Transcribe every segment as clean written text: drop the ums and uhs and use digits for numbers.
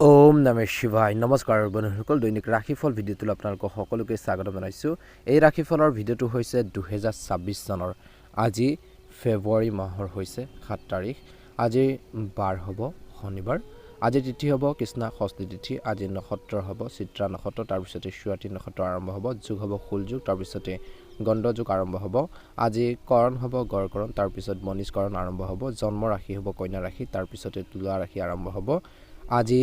ওম নমঃ শিৱায় নমস্কাৰ বন্ধুসকল দৈনিক ৰাশিফল ভিডিঅ'টোলৈ আপোনালোকক সকলোকে স্বাগত জনাইছোঁ। এই ৰাশিফলৰ ভিডিঅ'টো হৈছে 2026 চনৰ আজি ফেব্ৰুৱাৰী মাহৰ হৈছে 7 তাৰিখ। আজি বাৰ হ'ব শনিবাৰ। আজি তিথি হ'ব কৃষ্ণা ষষ্ঠী তিথি। আজি নক্ষত্ৰ হ'ব চিত্ৰা নক্ষত্ৰ, তাৰপিছতে স্বাতি নক্ষত্ৰ আৰম্ভ হ'ব, যোগ হ'ব ফুল যোগ, তাৰপিছতে গণ্ড যোগ আৰম্ভ হ'ব। আজি কৰণ হ'ব গড়কৰণ, তাৰপিছত মনীষকৰণ আৰম্ভ হ'ব। জন্ম ৰাশি হ'ব কন্যা ৰাশি, তাৰপিছতে তুলা ৰাশি আৰম্ভ হ'ব। আজি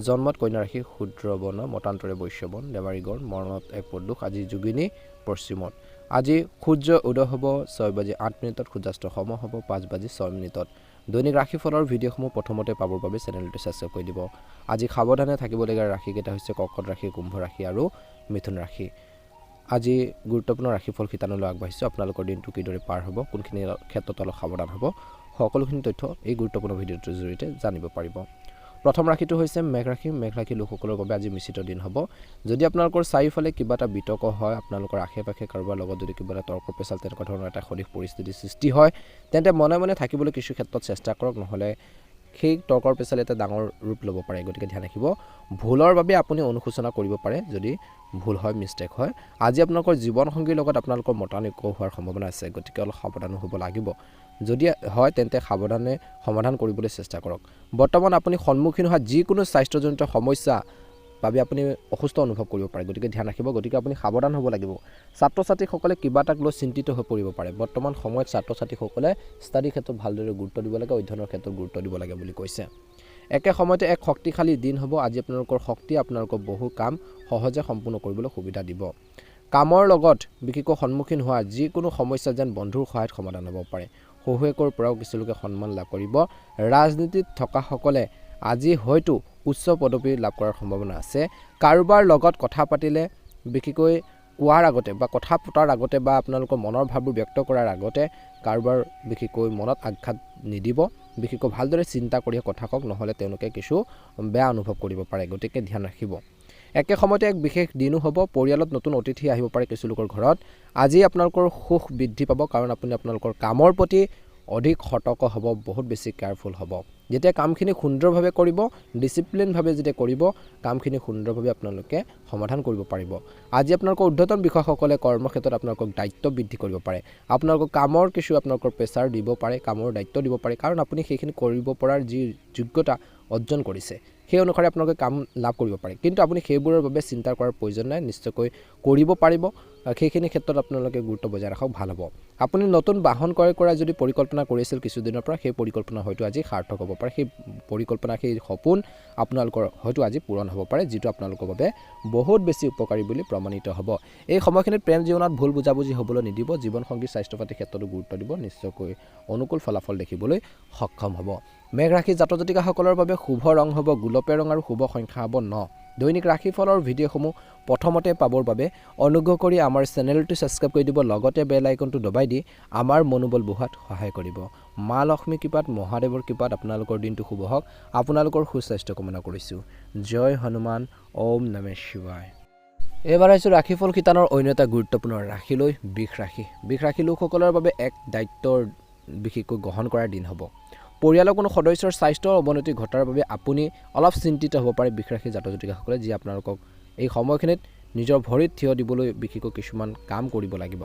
জন্মত কন্যা ৰাশি ক্ষুদ্ৰ বৰ্ণ, মতান্তৰে বৈশ্যবন, দেৱাৰীগড়, মৰণত এক প্ৰদোষ। আজি যোগিনী পশ্চিমত। আজি সূৰ্য উদয় হ'ব 6:08, সূৰ্যাস্ত সম হ'ব 5:06। দৈনিক ৰাশিফলৰ ভিডিঅ'সমূহ প্ৰথমতে পাবৰ বাবে চেনেলটো ছাবস্ক্ৰাইব কৰি দিব। আজি সাৱধানে থাকিবলগীয়া ৰাশিকেইটা হৈছে কৰ্কট ৰাশি, কুম্ভ ৰাশি আৰু মিথুন ৰাশি। আজি গুৰুত্বপূৰ্ণ ৰাশিফল শিতানলৈ আগবাঢ়িছোঁ। আপোনালোকৰ দিনটো কিদৰে পাৰ হ'ব, কোনখিনি ক্ষেত্ৰত অলপ সাৱধান হ'ব, সকলোখিনি তথ্য এই গুৰুত্বপূৰ্ণ ভিডিঅ'টোৰ জৰিয়তে জানিব পাৰিব। প্ৰথম ৰাশিটো হৈছে মেঘ ৰাশি। মেঘ ৰাশি লোকসকলৰ বাবে আজি মিশ্ৰিত দিন হ'ব। যদি আপোনালোকৰ চাৰিওফালে কিবা এটা বিতৰ্ক হয়, আপোনালোকৰ আশে পাশে কাৰোবাৰ লগত যদি কিবা এটা তৰ্ক পেচাল তেনেকুৱা ধৰণৰ এটা সদৃশ পৰিস্থিতিৰ সৃষ্টি হয়, তেন্তে মনে মনে থাকিবলৈ কিছু ক্ষেত্ৰত চেষ্টা কৰক, নহ'লে সেই তৰ্কৰ পেচালে এটা ডাঙৰ ৰূপ ল'ব পাৰে। গতিকে ধ্যান ৰাখিব। ভুলৰ বাবে আপুনি অনুশোচনা কৰিব পাৰে যদি ভুল হয়, মিষ্টেক হয়। আজি আপোনালোকৰ জীৱনসংগীৰ লগত আপোনালোকৰ মতানৈক্য হোৱাৰ সম্ভাৱনা আছে, গতিকে অলপ সাৱধান হ'ব লাগিব। যদি হয় তেন্তে সাৱধানে সমাধান কৰিবলৈ চেষ্টা কৰক। বৰ্তমান আপুনি সন্মুখীন হোৱা যিকোনো স্বাস্থ্যজনিত সমস্যা বাবে আপুনি অসুস্থ অনুভৱ কৰিব পাৰে, গতিকে ধ্যান ৰাখিব। গতিকে আপুনি সাৱধান হ'ব লাগিব। ছাত্ৰ ছাত্ৰীসকলে কিবা এটাক লৈ চিন্তিত হৈ পৰিব পাৰে। বৰ্তমান সময়ত ছাত্ৰ ছাত্ৰীসকলে ষ্টাডিৰ ক্ষেত্ৰত ভালদৰে গুৰুত্ব দিব লাগে, অধ্যয়নৰ ক্ষেত্ৰত গুৰুত্ব দিব লাগে বুলি কৈছে। একে সময়তে এক শক্তিশালী দিন হ'ব। আজি আপোনালোকৰ শক্তি আপোনালোকৰ বহু কাম সহজে সম্পূৰ্ণ কৰিবলৈ সুবিধা দিব। কামৰ লগত বিশেষকৈ সন্মুখীন হোৱা যিকোনো সমস্যা যেন বন্ধুৰ সহায়ত সমাধান হ'ব পাৰে। শহুৱেকৰ পৰাও কিছুলোকে সন্মান লাভ কৰিব। ৰাজনীতিত থকাসকলে আজি হয়তো উচ্চ পদবী লাভ কৰাৰ সম্ভাৱনা আছে। কাৰোবাৰ লগত কথা পাতিলে বিশেষকৈ কোৱাৰ আগতে বা কথা পতাৰ আগতে বা আপোনালোকৰ মনৰ ভাৱবোৰ ব্যক্ত কৰাৰ আগতে কাৰোবাৰ বিশেষকৈ মনত আঘাত নিদিব। বিশেষকৈ ভালদৰে চিন্তা কৰি কথা কওক, নহ'লে তেওঁলোকে কিছু বেয়া অনুভৱ কৰিব পাৰে, গতিকে ধ্যান ৰাখিব। একে সময়তে এক বিশেষ দিনো হ'ব। পৰিয়ালত নতুন অতিথি আহিব পাৰে কিছুলোকৰ ঘৰত। আজি আপোনালোকৰ সুখ বৃদ্ধি পাব, কাৰণ আপুনি আপোনালোকৰ কামৰ প্ৰতি অধিক সতৰ্ক হ'ব, বহুত বেছি কেয়াৰফুল হ'ব। যেতিয়া কামখিনি সুন্দৰভাৱে কৰিব, ডিচিপ্লিনভাৱে যেতিয়া কৰিব, কামখিনি সুন্দৰভাৱে আপোনালোকে সমাধান কৰিব পাৰিব। আজি আপোনালোকৰ ঊৰ্ধ্বতন বিষয়াসকলে কৰ্মক্ষেত্ৰত আপোনালোকক দায়িত্ব বৃদ্ধি কৰিব পাৰে। আপোনালোকৰ কামৰ কিছু আপোনালোকৰ প্ৰেছাৰ দিব পাৰে, কামৰ দায়িত্ব দিব পাৰে, কাৰণ আপুনি সেইখিনি কৰিব পৰাৰ যি যোগ্যতা অৰ্জন কৰিছে সেই অনুসাৰে আপোনালোকে কাম লাভ কৰিব পাৰে। কিন্তু আপুনি সেইবোৰৰ বাবে চিন্তা কৰাৰ প্ৰয়োজন নাই, নিশ্চয়কৈ কৰিব পাৰিব। সেইখিনি ক্ষেত্ৰত আপোনালোকে গুৰুত্ব বজাই ৰাখক, ভাল হ'ব। আপুনি নতুন বাহন ক্ৰয় কৰাৰ যদি পৰিকল্পনা কৰিছিল কিছুদিনৰ পৰা, সেই পৰিকল্পনা হয়তো আজি সাৰ্থক হ'ব পাৰে। সেই পৰিকল্পনা, সেই সপোন আপোনালোকৰ হয়তো আজি পূৰণ হ'ব পাৰে, যিটো আপোনালোকৰ বাবে বহুত বেছি উপকাৰী বুলি প্ৰমাণিত হ'ব। এই সময়খিনিত প্ৰেম জীৱনত ভুল বুজাবুজি হ'বলৈ নিদিব। জীৱনসংগীৰ স্বাস্থ্য পাতিৰ ক্ষেত্ৰতো গুৰুত্ব দিব, নিশ্চয়কৈ অনুকূল ফলাফল দেখিবলৈ সক্ষম হ'ব। মেঘ ৰাশি জাতক জাতিকাসকলৰ বাবে শুভ ৰং হ'ব গোলপীয়া ৰং আৰু শুভ সংখ্যা হ'ব 9। দৈনিক ৰাশিফলৰ ভিডিঅ'সমূহ প্ৰথমতে পাবৰ বাবে অনুগ্ৰহ কৰি আমাৰ চেনেলটো ছাবস্ক্ৰাইব কৰি দিব, লগতে বেল আইকনটো দবাই দি আমাৰ মনোবল বঢ়োৱাত সহায় কৰিব। মা লক্ষ্মী কৃপাত, মহাদেৱৰ কৃপাত আপোনালোকৰ দিনটো শুভ হওক। আপোনালোকৰ সুস্বাস্থ্য কামনা কৰিছোঁ। জয় হনুমান। ওম নমঃ শিৱায়। এইবাৰ আহিছোঁ ৰাশিফল শিতানৰ অন্য এটা গুৰুত্বপূৰ্ণ ৰাশিলৈ, বৃষ ৰাশি। বৃষ ৰাশি লোকসকলৰ বাবে এক দায়িত্বৰ বিশেষকৈ গ্ৰহণ কৰাৰ দিন হ'ব। পৰিয়ালৰ কোনো সদস্যৰ স্বাস্থ্যৰ অৱনতি ঘটাৰ বাবে আপুনি অলপ চিন্তিত হ'ব পাৰে বৃষ ৰাশি জাতক জাতিকাসকলে, যি আপোনালোকক এই সময়খিনিত নিজৰ ভৰিত থিয় দিবলৈ বিশেষকৈ কিছুমান কাম কৰিব লাগিব।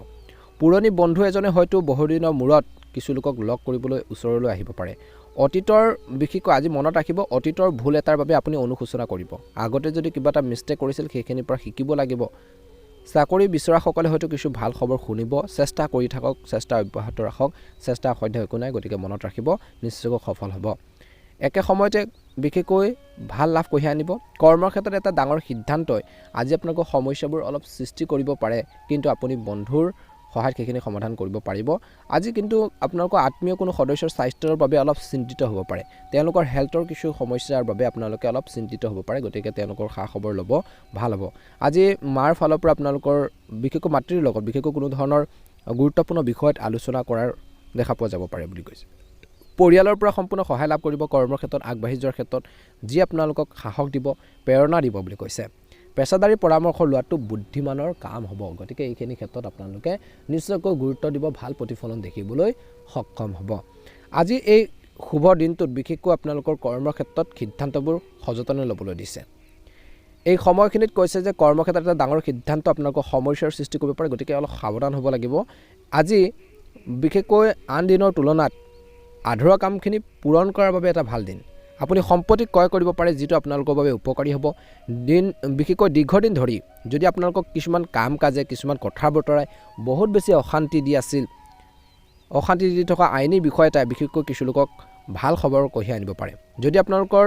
পুৰণি বন্ধু এজনে হয়তো বহুদিনৰ মূৰত কিছুলোকক লগ কৰিবলৈ ওচৰলৈ আহিব পাৰে। অতীতৰ বিশেষকৈ আজি মনত ৰাখিব, অতীতৰ ভুল এটাৰ বাবে আপুনি অনুশোচনা কৰিব। আগতে যদি কিবা এটা মিষ্টেক কৰিছিল সেইখিনিৰ পৰা শিকিব লাগিব। চাকৰি বিচৰাসকলে হয়তো কিছু ভাল খবৰ শুনিব। চেষ্টা কৰি থাকক, চেষ্টা অব্যাহত ৰাখক, চেষ্টা অসাধ্য একো নাই, গতিকে মনত ৰাখিব, নিশ্চয়কৈ সফল হ'ব। একে সময়তে বিশেষকৈ ভাল লাভ কঢ়িয়াই আনিব। কৰ্মৰ ক্ষেত্ৰত এটা ডাঙৰ সিদ্ধান্তই আজি আপোনালোকৰ সমস্যাবোৰ অলপ সৃষ্টি কৰিব পাৰে, কিন্তু আপুনি বন্ধুৰ সহায়ত সেইখিনি সমাধান কৰিব পাৰিব। আজি কিন্তু আপোনালোকৰ আত্মীয় কোনো সদস্যৰ স্বাস্থ্যৰ বাবে অলপ চিন্তিত হ'ব পাৰে। তেওঁলোকৰ হেল্থৰ কিছু সমস্যাৰ বাবে আপোনালোকে অলপ চিন্তিত হ'ব পাৰে, গতিকে তেওঁলোকৰ খা খবৰ ল'ব, ভাল হ'ব। আজি মাৰ ফালৰ পৰা আপোনালোকৰ বিশেষকৈ মাতৃৰ লগত বিশেষকৈ কোনো ধৰণৰ গুৰুত্বপূৰ্ণ বিষয়ত আলোচনা কৰাৰ দেখা পোৱা যাব পাৰে বুলি কৈছে। পৰিয়ালৰ পৰা সম্পূৰ্ণ সহায় লাভ কৰিব কৰ্মৰ ক্ষেত্ৰত আগবাঢ়ি যোৱাৰ ক্ষেত্ৰত, যি আপোনালোকক সাহস দিব, প্ৰেৰণা দিব বুলি কৈছে। পেছাদাৰী পৰামৰ্শ লোৱাটো বুদ্ধিমানৰ কাম হ'ব, গতিকে এইখিনি ক্ষেত্ৰত আপোনালোকে নিশ্চয়কৈ গুৰুত্ব দিব, ভাল প্ৰতিফলন দেখিবলৈ সক্ষম হ'ব। আজি এই শুভ দিনটোত বিশেষকৈ আপোনালোকৰ কৰ্মৰ ক্ষেত্ৰত সিদ্ধান্তবোৰ সযতনে ল'বলৈ দিছে। এই সময়খিনিত কৈছে যে কৰ্মক্ষেত্ৰত এটা ডাঙৰ সিদ্ধান্ত আপোনালোকৰ সমস্যাৰ সৃষ্টি কৰিব পাৰে, গতিকে অলপ সাৱধান হ'ব লাগিব। আজি বিশেষকৈ আন দিনৰ তুলনাত আধৰুৱা কামখিনি পূৰণ কৰাৰ বাবে এটা ভাল দিন। আপুনি সম্পত্তি ক্ৰয় কৰিব পাৰে, যিটো আপোনালোকৰ বাবে উপকাৰী হ'ব। বিশেষকৈ দীৰ্ঘদিন ধৰি যদি আপোনালোকক কিছুমান কাম কাজে কিছুমান কথা বতৰাই বহুত বেছি অশান্তি দি আছিল, অশান্তি দি থকা আইনী বিষয় এটাই বিশেষকৈ কিছু লোকক ভাল খবৰ কঢ়িয়াই আনিব পাৰে। যদি আপোনালোকৰ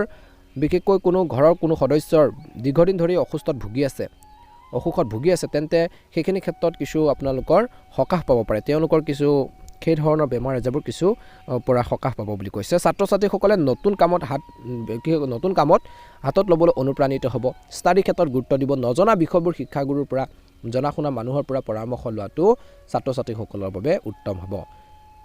বিশেষকৈ কোনো ঘৰৰ কোনো সদস্যৰ দীৰ্ঘদিন ধৰি অসুখত ভুগি আছে, তেন্তে সেইখিনি ক্ষেত্ৰত কিছু আপোনালোকৰ সকাহ পাব পাৰে। তেওঁলোকৰ কিছু সেই ধৰণৰ বেমাৰ আজাৰবোৰ কিছু পৰা সকাহ পাব বুলি কৈছে। ছাত্ৰ ছাত্ৰীসকলে নতুন কামত হাতত ল'বলৈ অনুপ্ৰাণিত হ'ব। ষ্টাডি ক্ষেত্ৰত গুৰুত্ব দিব। নজনা বিষয়বোৰ শিক্ষাগুৰুৰ পৰা, জনা শুনা মানুহৰ পৰা পৰামৰ্শ লোৱাটো ছাত্ৰ ছাত্ৰীসকলৰ বাবে উত্তম হ'ব।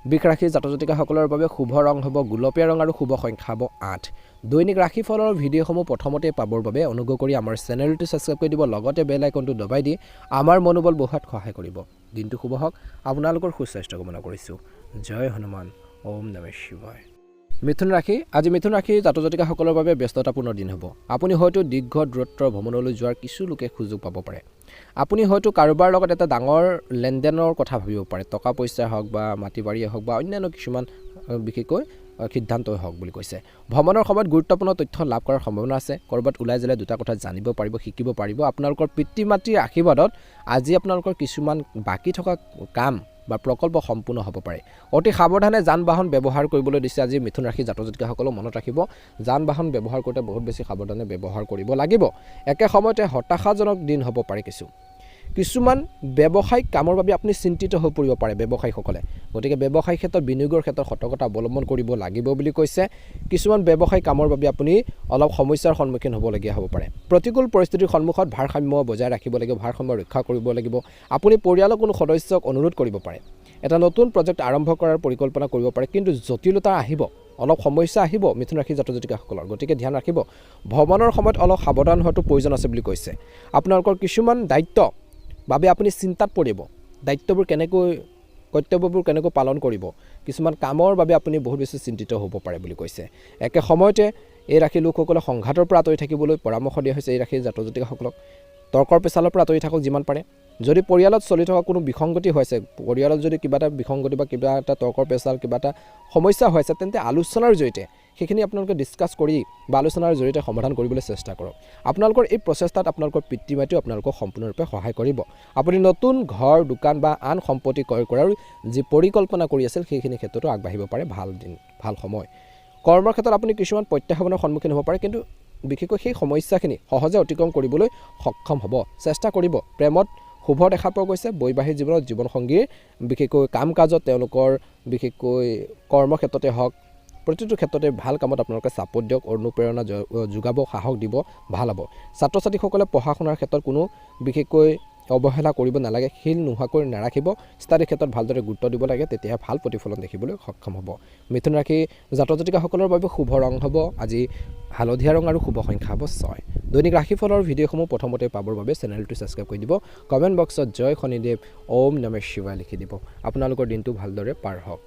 বৃষ ৰাশিৰ জাতক জাতিকাসকলৰ বাবে শুভ ৰং হ'ব গুলপীয়া ৰং আৰু শুভ সংখ্যা হ'ব 8। দৈনিক ৰাশিফলৰ ভিডিঅ'সমূহ প্ৰথমতে পাবৰ বাবে অনুগ্ৰহ কৰি আমাৰ চেনেলটো ছাবস্ক্ৰাইব কৰি দিব, লগতে বেল আইকনটো দবাই দি আমাৰ মনোবল বঢ়োৱাত সহায় কৰিব। দিনটো শুভ হওক। আপোনালোকৰ সুস্বাস্থ্য কামনা কৰিছোঁ। জয় হনুমান। ওম নমঃ শিৱায়। মিথুন ৰাশি। আজি মিথুন ৰাশিৰ জাতক জাতিকাসকলৰ বাবে ব্যস্ততাপূৰ্ণ দিন হ'ব। আপুনি হয়তো দীৰ্ঘ দূৰত্বৰ ভ্ৰমণলৈ যোৱাৰ কিছু লোকে সুযোগ পাব পাৰে। আপুনি হয়তো কাৰোবাৰ লগত এটা ডাঙৰ লেনদেনৰ কথা ভাবিব পাৰে। টকা পইচা হওক বা মাটি বাৰীয়ে হওক বা অন্যান্য কিছুমান বিশেষকৈ সিদ্ধান্তই হওক বুলি কৈছে। ভ্ৰমণৰ সময়ত গুৰুত্বপূৰ্ণ তথ্য লাভ কৰাৰ সম্ভাৱনা আছে। ক'ৰবাত ওলাই যালে দুটা কথা জানিব পাৰিব, শিকিব পাৰিব। আপোনালোকৰ পিতৃ মাতৃৰ আশীৰ্বাদত আজি আপোনালোকৰ কিছুমান বাকী থকা কাম বা প্ৰকল্প সম্পূৰ্ণ হ'ব পাৰে। অতি সাৱধানে যান বাহন ব্যৱহাৰ কৰিবলৈ দিছে আজি মিথুন ৰাশিৰ জাতক জাতিকাসকলক। মনত ৰাখিব, যান বাহন ব্যৱহাৰ কৰোঁতে বহুত বেছি সাৱধানে ব্যৱহাৰ কৰিব লাগিব। একে সময়তে হতাশাজনক দিন হ'ব পাৰে। কিছুমান ব্যৱসায়িক কামৰ বাবে আপুনি চিন্তিত হৈ পৰিব পাৰে ব্যৱসায়ীসকলে। গতিকে ব্যৱসায়িক ক্ষেত্ৰত বিনিয়োগৰ ক্ষেত্ৰত সতৰ্কতা অৱলম্বন কৰিব লাগিব বুলি কৈছে। কিছুমান ব্যৱসায়িক কামৰ বাবে আপুনি অলপ সমস্যাৰ সন্মুখীন হ'বলগীয়া হ'ব পাৰে। প্ৰতিকূল পৰিস্থিতিৰ সন্মুখত ভাৰসাম্য বজাই ৰাখিব লাগিব, ভাৰসাম্য ৰক্ষা কৰিব লাগিব। আপুনি পৰিয়ালৰ কোনো সদস্যক অনুৰোধ কৰিব পাৰে। এটা নতুন প্ৰজেক্ট আৰম্ভ কৰাৰ পৰিকল্পনা কৰিব পাৰে, কিন্তু জটিলতা আহিব, অলপ সমস্যা আহিব মিথুন ৰাশিৰ জাতক জাতিকাসকলৰ। গতিকে ধ্যান ৰাখিব। ভ্ৰমণৰ সময়ত অলপ সাৱধান হোৱাটো প্ৰয়োজন আছে বুলি কৈছে। আপোনালোকৰ কিছুমান দায়িত্ব বাবে আপুনি চিন্তাত পৰিব। কৰ্তব্যবোৰ কেনেকৈ পালন কৰিব, কিছুমান কামৰ বাবে আপুনি বহুত বেছি চিন্তিত হ'ব পাৰে বুলি কৈছে। একে সময়তে এই ৰাশিৰ লোকসকলে সংঘাতৰ পৰা আঁতৰি থাকিবলৈ পৰামৰ্শ দিয়া হৈছে। এই ৰাশিৰ জাতক জাতিকাসকলক তৰ্কৰ পেচালৰ পৰা আঁতৰি থাকক যিমান পাৰে। যদি পৰিয়ালত চলি থকা কোনো বিসংগতি হৈছে, পৰিয়ালত যদি কিবা এটা বিসংগতি বা কিবা এটা তৰ্কৰ পেচাল কিবা এটা সমস্যা হৈছে, তেন্তে আলোচনাৰ জৰিয়তে সেইখিনি আপোনালোকে ডিছকাছ কৰি বা আলোচনাৰ জৰিয়তে সমাধান কৰিবলৈ চেষ্টা কৰক। আপোনালোকৰ এই প্ৰচেষ্টাত আপোনালোকৰ পিতৃ মাতৃও আপোনালোকক সম্পূৰ্ণৰূপে সহায় কৰিব। আপুনি নতুন ঘৰ, দোকান বা আন সম্পত্তি ক্ৰয় কৰাৰ যি পৰিকল্পনা কৰি আছিল, সেইখিনি ক্ষেত্ৰতো আগবাঢ়িব পাৰে। ভাল দিন, ভাল সময়। কৰ্মৰ ক্ষেত্ৰত আপুনি কিছুমান প্ৰত্যাহ্বানৰ সন্মুখীন হ'ব পাৰে, কিন্তু বিশেষকৈ সেই সমস্যাখিনি সহজে অতিক্ৰম কৰিবলৈ সক্ষম হ'ব। চেষ্টা কৰিব। প্ৰেমত শুভ দেখা পোৱা গৈছে। বৈবাহিক জীৱনত জীৱনসংগীৰ বিশেষকৈ কাম কাজত তেওঁলোকৰ বিশেষকৈ কৰ্মক্ষেত্ৰতে হওক, প্ৰতিটো ক্ষেত্ৰতে ভাল কামত আপোনালোকে ছাপোৰ্ট দিয়ক, অনুপ্ৰেৰণা যোগাব, সাহস দিব, ভাল হ'ব। ছাত্ৰ ছাত্ৰীসকলে পঢ়া শুনাৰ ক্ষেত্ৰত কোনো বিশেষকৈ অৱহেলা কৰিব নালাগে, শিল নোহোৱাকৈ নাৰাখিব। ষ্টাডি ক্ষেত্ৰত ভালদৰে গুৰুত্ব দিব লাগে, তেতিয়াহে ভাল প্ৰতিফলন দেখিবলৈ সক্ষম হ'ব। মিথুন ৰাশি জাতক জাতিকাসকলৰ বাবে শুভ ৰং হ'ব আজি হালধীয়া ৰং আৰু শুভ সংখ্যা হ'ব 6। দৈনিক ৰাশিফলৰ ভিডিঅ'সমূহ প্ৰথমতে পাবৰ বাবে চেনেলটো ছাবস্ক্ৰাইব কৰি দিব। কমেণ্ট বক্সত জয় শনিদেৱ, ওম নমঃ শিৱায় লিখি দিব। আপোনালোকৰ দিনটো ভালদৰে পাৰ হওক।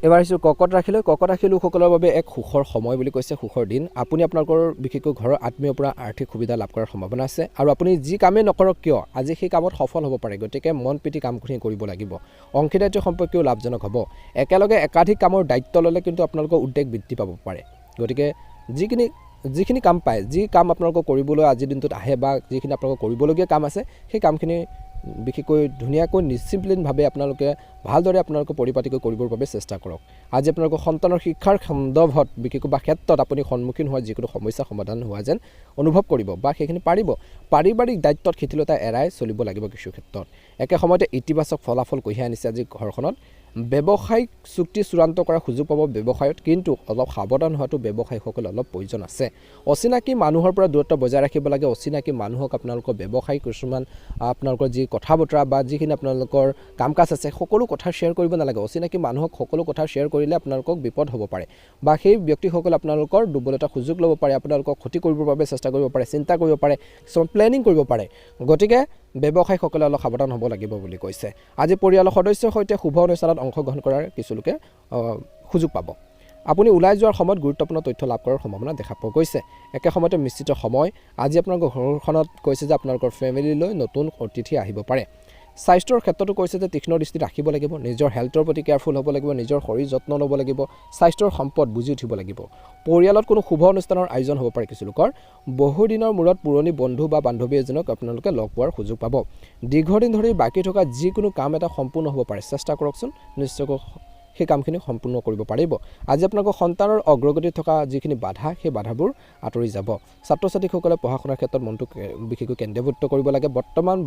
এবাৰ আহিছোঁ কৰ্কট ৰাশিলৈ। কৰ্কট ৰাশিৰ লোকসকলৰ বাবে এক সুখৰ সময় বুলি কৈছে, সুখৰ দিন। আপুনি আপোনালোকৰ বিশেষকৈ ঘৰৰ আত্মীয়ৰ পৰা আৰ্থিক সুবিধা লাভ কৰাৰ সম্ভাৱনা আছে, আৰু আপুনি যি কামেই নকৰক কিয় আজি সেই কামত সফল হ'ব পাৰে। গতিকে মন প্ৰীতি কামখিনি কৰিব লাগিব। অংশীদাৰিত্ব সম্পৰ্কীয় লাভজনক হ'ব। একেলগে একাধিক কামৰ দায়িত্ব ল'লে কিন্তু আপোনালোকৰ উদ্বেগ বৃদ্ধি পাব পাৰে। গতিকে যিখিনি কাম পায়, যি কাম আপোনালোকক কৰিবলৈ আজিৰ দিনটোত আহে বা যিখিনি আপোনালোকৰ কৰিবলগীয়া কাম আছে, সেই কামখিনি বিশেষকৈ ধুনীয়াকৈ ডিচিপ্লিনভাৱে আপোনালোকে ভালদৰে আপোনালোকে পৰিপাটিকৈ কৰিবৰ বাবে চেষ্টা কৰক। আজি আপোনালোকৰ সন্তানৰ শিক্ষাৰ সন্দৰ্ভত বিশেষকৈ বা ক্ষেত্ৰত আপুনি সন্মুখীন হোৱা যিকোনো সমস্যা সমাধান হোৱা যেন অনুভৱ কৰিব বা সেইখিনি পাৰিব। পাৰিবাৰিক দায়িত্বত শিথিলতা এৰাই চলিব লাগিব কিছু ক্ষেত্ৰত। একে সময়তে ইতিবাচক ফলাফল কঢ়িয়াই আনিছে আজি ঘৰখনত। ব্যৱসায়িক চুক্তি চূড়ান্ত কৰাৰ সুযোগ পাব ব্যৱসায়ত, কিন্তু অলপ সাৱধান হোৱাটো ব্যৱসায়ীসকলে অলপ প্ৰয়োজন আছে। অচিনাকি মানুহৰ পৰা দূৰত্ব বজাই ৰাখিব লাগে। অচিনাকি মানুহক আপোনালোকৰ ব্যৱসায়িক কিছুমান আপোনালোকৰ যি কথা বতৰা বা যিখিনি আপোনালোকৰ কাম কাজ আছে, সকলো কথা শ্বেয়াৰ কৰিব নালাগে। অচিনাকি মানুহক সকলো কথা শ্বেয়াৰ কৰিলে আপোনালোকক বিপদ হ'ব পাৰে, বা সেই ব্যক্তিসকলে আপোনালোকৰ দুৰ্বলতা সুযোগ ল'ব পাৰে, আপোনালোকক ক্ষতি কৰিবৰ বাবে চেষ্টা কৰিব পাৰে, চিন্তা কৰিব পাৰে, কিছুমান প্লেনিং কৰিব পাৰে। গতিকে ব্যৱসায়ীসকলে অলপ সাৱধান হ'ব লাগিব বুলি কৈছে। আজি পৰিয়ালৰ সদস্যৰ সৈতে শুভ অনুষ্ঠানত অংশগ্ৰহণ কৰাৰ কিছুলোকে সুযোগ পাব। আপুনি ওলাই যোৱাৰ সময়ত গুৰুত্বপূৰ্ণ তথ্য লাভ কৰাৰ সম্ভাৱনা দেখা পোৱা গৈছে। একে সময়তে মিশ্ৰিত সময়, আজি আপোনালোকৰ ঘৰখনত কৈছে যে আপোনালোকৰ ফেমিলিলৈ নতুন অতিথি আহিব পাৰে। স্বাস্থ্যৰ ক্ষেত্ৰতো কৈছে যে তীক্ষ্ণ দৃষ্টি ৰাখিব লাগিব, নিজৰ হেল্থৰ প্ৰতি কেয়াৰফুল হ'ব লাগিব, নিজৰ শৰীৰ যত্ন ল'ব লাগিব, স্বাস্থ্যৰ সম্পদ বুজি উঠিব লাগিব। পৰিয়ালত কোনো শুভ অনুষ্ঠানৰ আয়োজন হ'ব পাৰে কিছু লোকৰ। বহুদিনৰ মূৰত পুৰণি বন্ধু বা বান্ধৱী এজনক আপোনালোকে লগ পোৱাৰ সুযোগ পাব। দীৰ্ঘদিন ধৰি বাকী থকা যিকোনো কাম এটা সম্পূৰ্ণ হ'ব পাৰে, চেষ্টা কৰকচোন, নিশ্চয়কৈ সেই কামখিনি সম্পূৰ্ণ কৰিব পাৰিব। আজি আপোনালোকৰ সন্তানৰ অগ্ৰগতিত থকা যিখিনি বাধা, সেই বাধাবোৰ আঁতৰি যাব। ছাত্ৰ ছাত্ৰীসকলে পঢ়া শুনাৰ ক্ষেত্ৰত মনটো বিশেষকৈ কেন্দ্ৰীভূত কৰিব লাগে। বৰ্তমান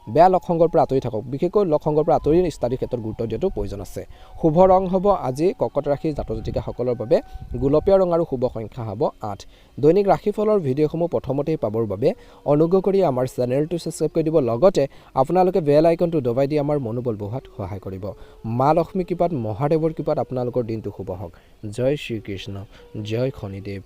বেয়া লগ সংগৰ পৰা আঁতৰি থাকক, বিশেষকৈ লগ সংগৰ পৰা আঁতৰি ষ্টাডিৰ ক্ষেত্ৰত গুৰুত্ব দিয়াটো প্ৰয়োজন আছে। শুভ ৰং হ'ব আজি কৰ্কট ৰাশিৰ জাতক জাতিকাসকলৰ বাবে গোলপীয়া ৰং আৰু শুভ সংখ্যা হ'ব 8। দৈনিক ৰাশিফলৰ ভিডিঅ'সমূহ প্ৰথমতেই পাবৰ বাবে অনুগ্ৰহ কৰি আমাৰ চেনেলটো ছাবস্ক্ৰাইব কৰি দিব, লগতে আপোনালোকে বেল আইকনটো দবাই দি আমাৰ মনোবল বঢ়োৱাত সহায় কৰিব। মা লক্ষ্মী কৃপাত, মহাদেৱৰ কৃপাত আপোনালোকৰ দিনটো শুভ হওক। জয় শ্ৰীকৃষ্ণ, জয় শনিদেৱ।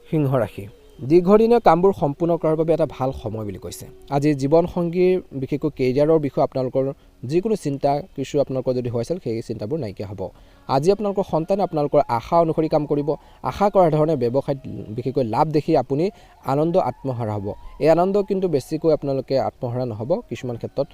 সিংহ ৰাশি, দীৰ্ঘদিনীয়া কামবোৰ সম্পূৰ্ণ কৰাৰ বাবে এটা ভাল সময় বুলি কৈছে। আজি জীৱনসংগীৰ বিশেষকৈ কেৰিয়াৰৰ বিষয়ে আপোনালোকৰ যিকোনো চিন্তা কিছু আপোনালোকৰ যদি হৈ আছিল, সেই চিন্তাবোৰ নাইকিয়া হ'ব। আজি আপোনালোকৰ সন্তানে আপোনালোকৰ আশা অনুসৰি কাম কৰিব। আশা কৰাৰ ধৰণে ব্যৱসায়ত বিশেষকৈ লাভ দেখি আপুনি আনন্দ আত্মহাৰা হ'ব। এই আনন্দ কিন্তু বেছিকৈ আপোনালোকে আত্মহাৰা নহ'ব, কিছুমান ক্ষেত্ৰত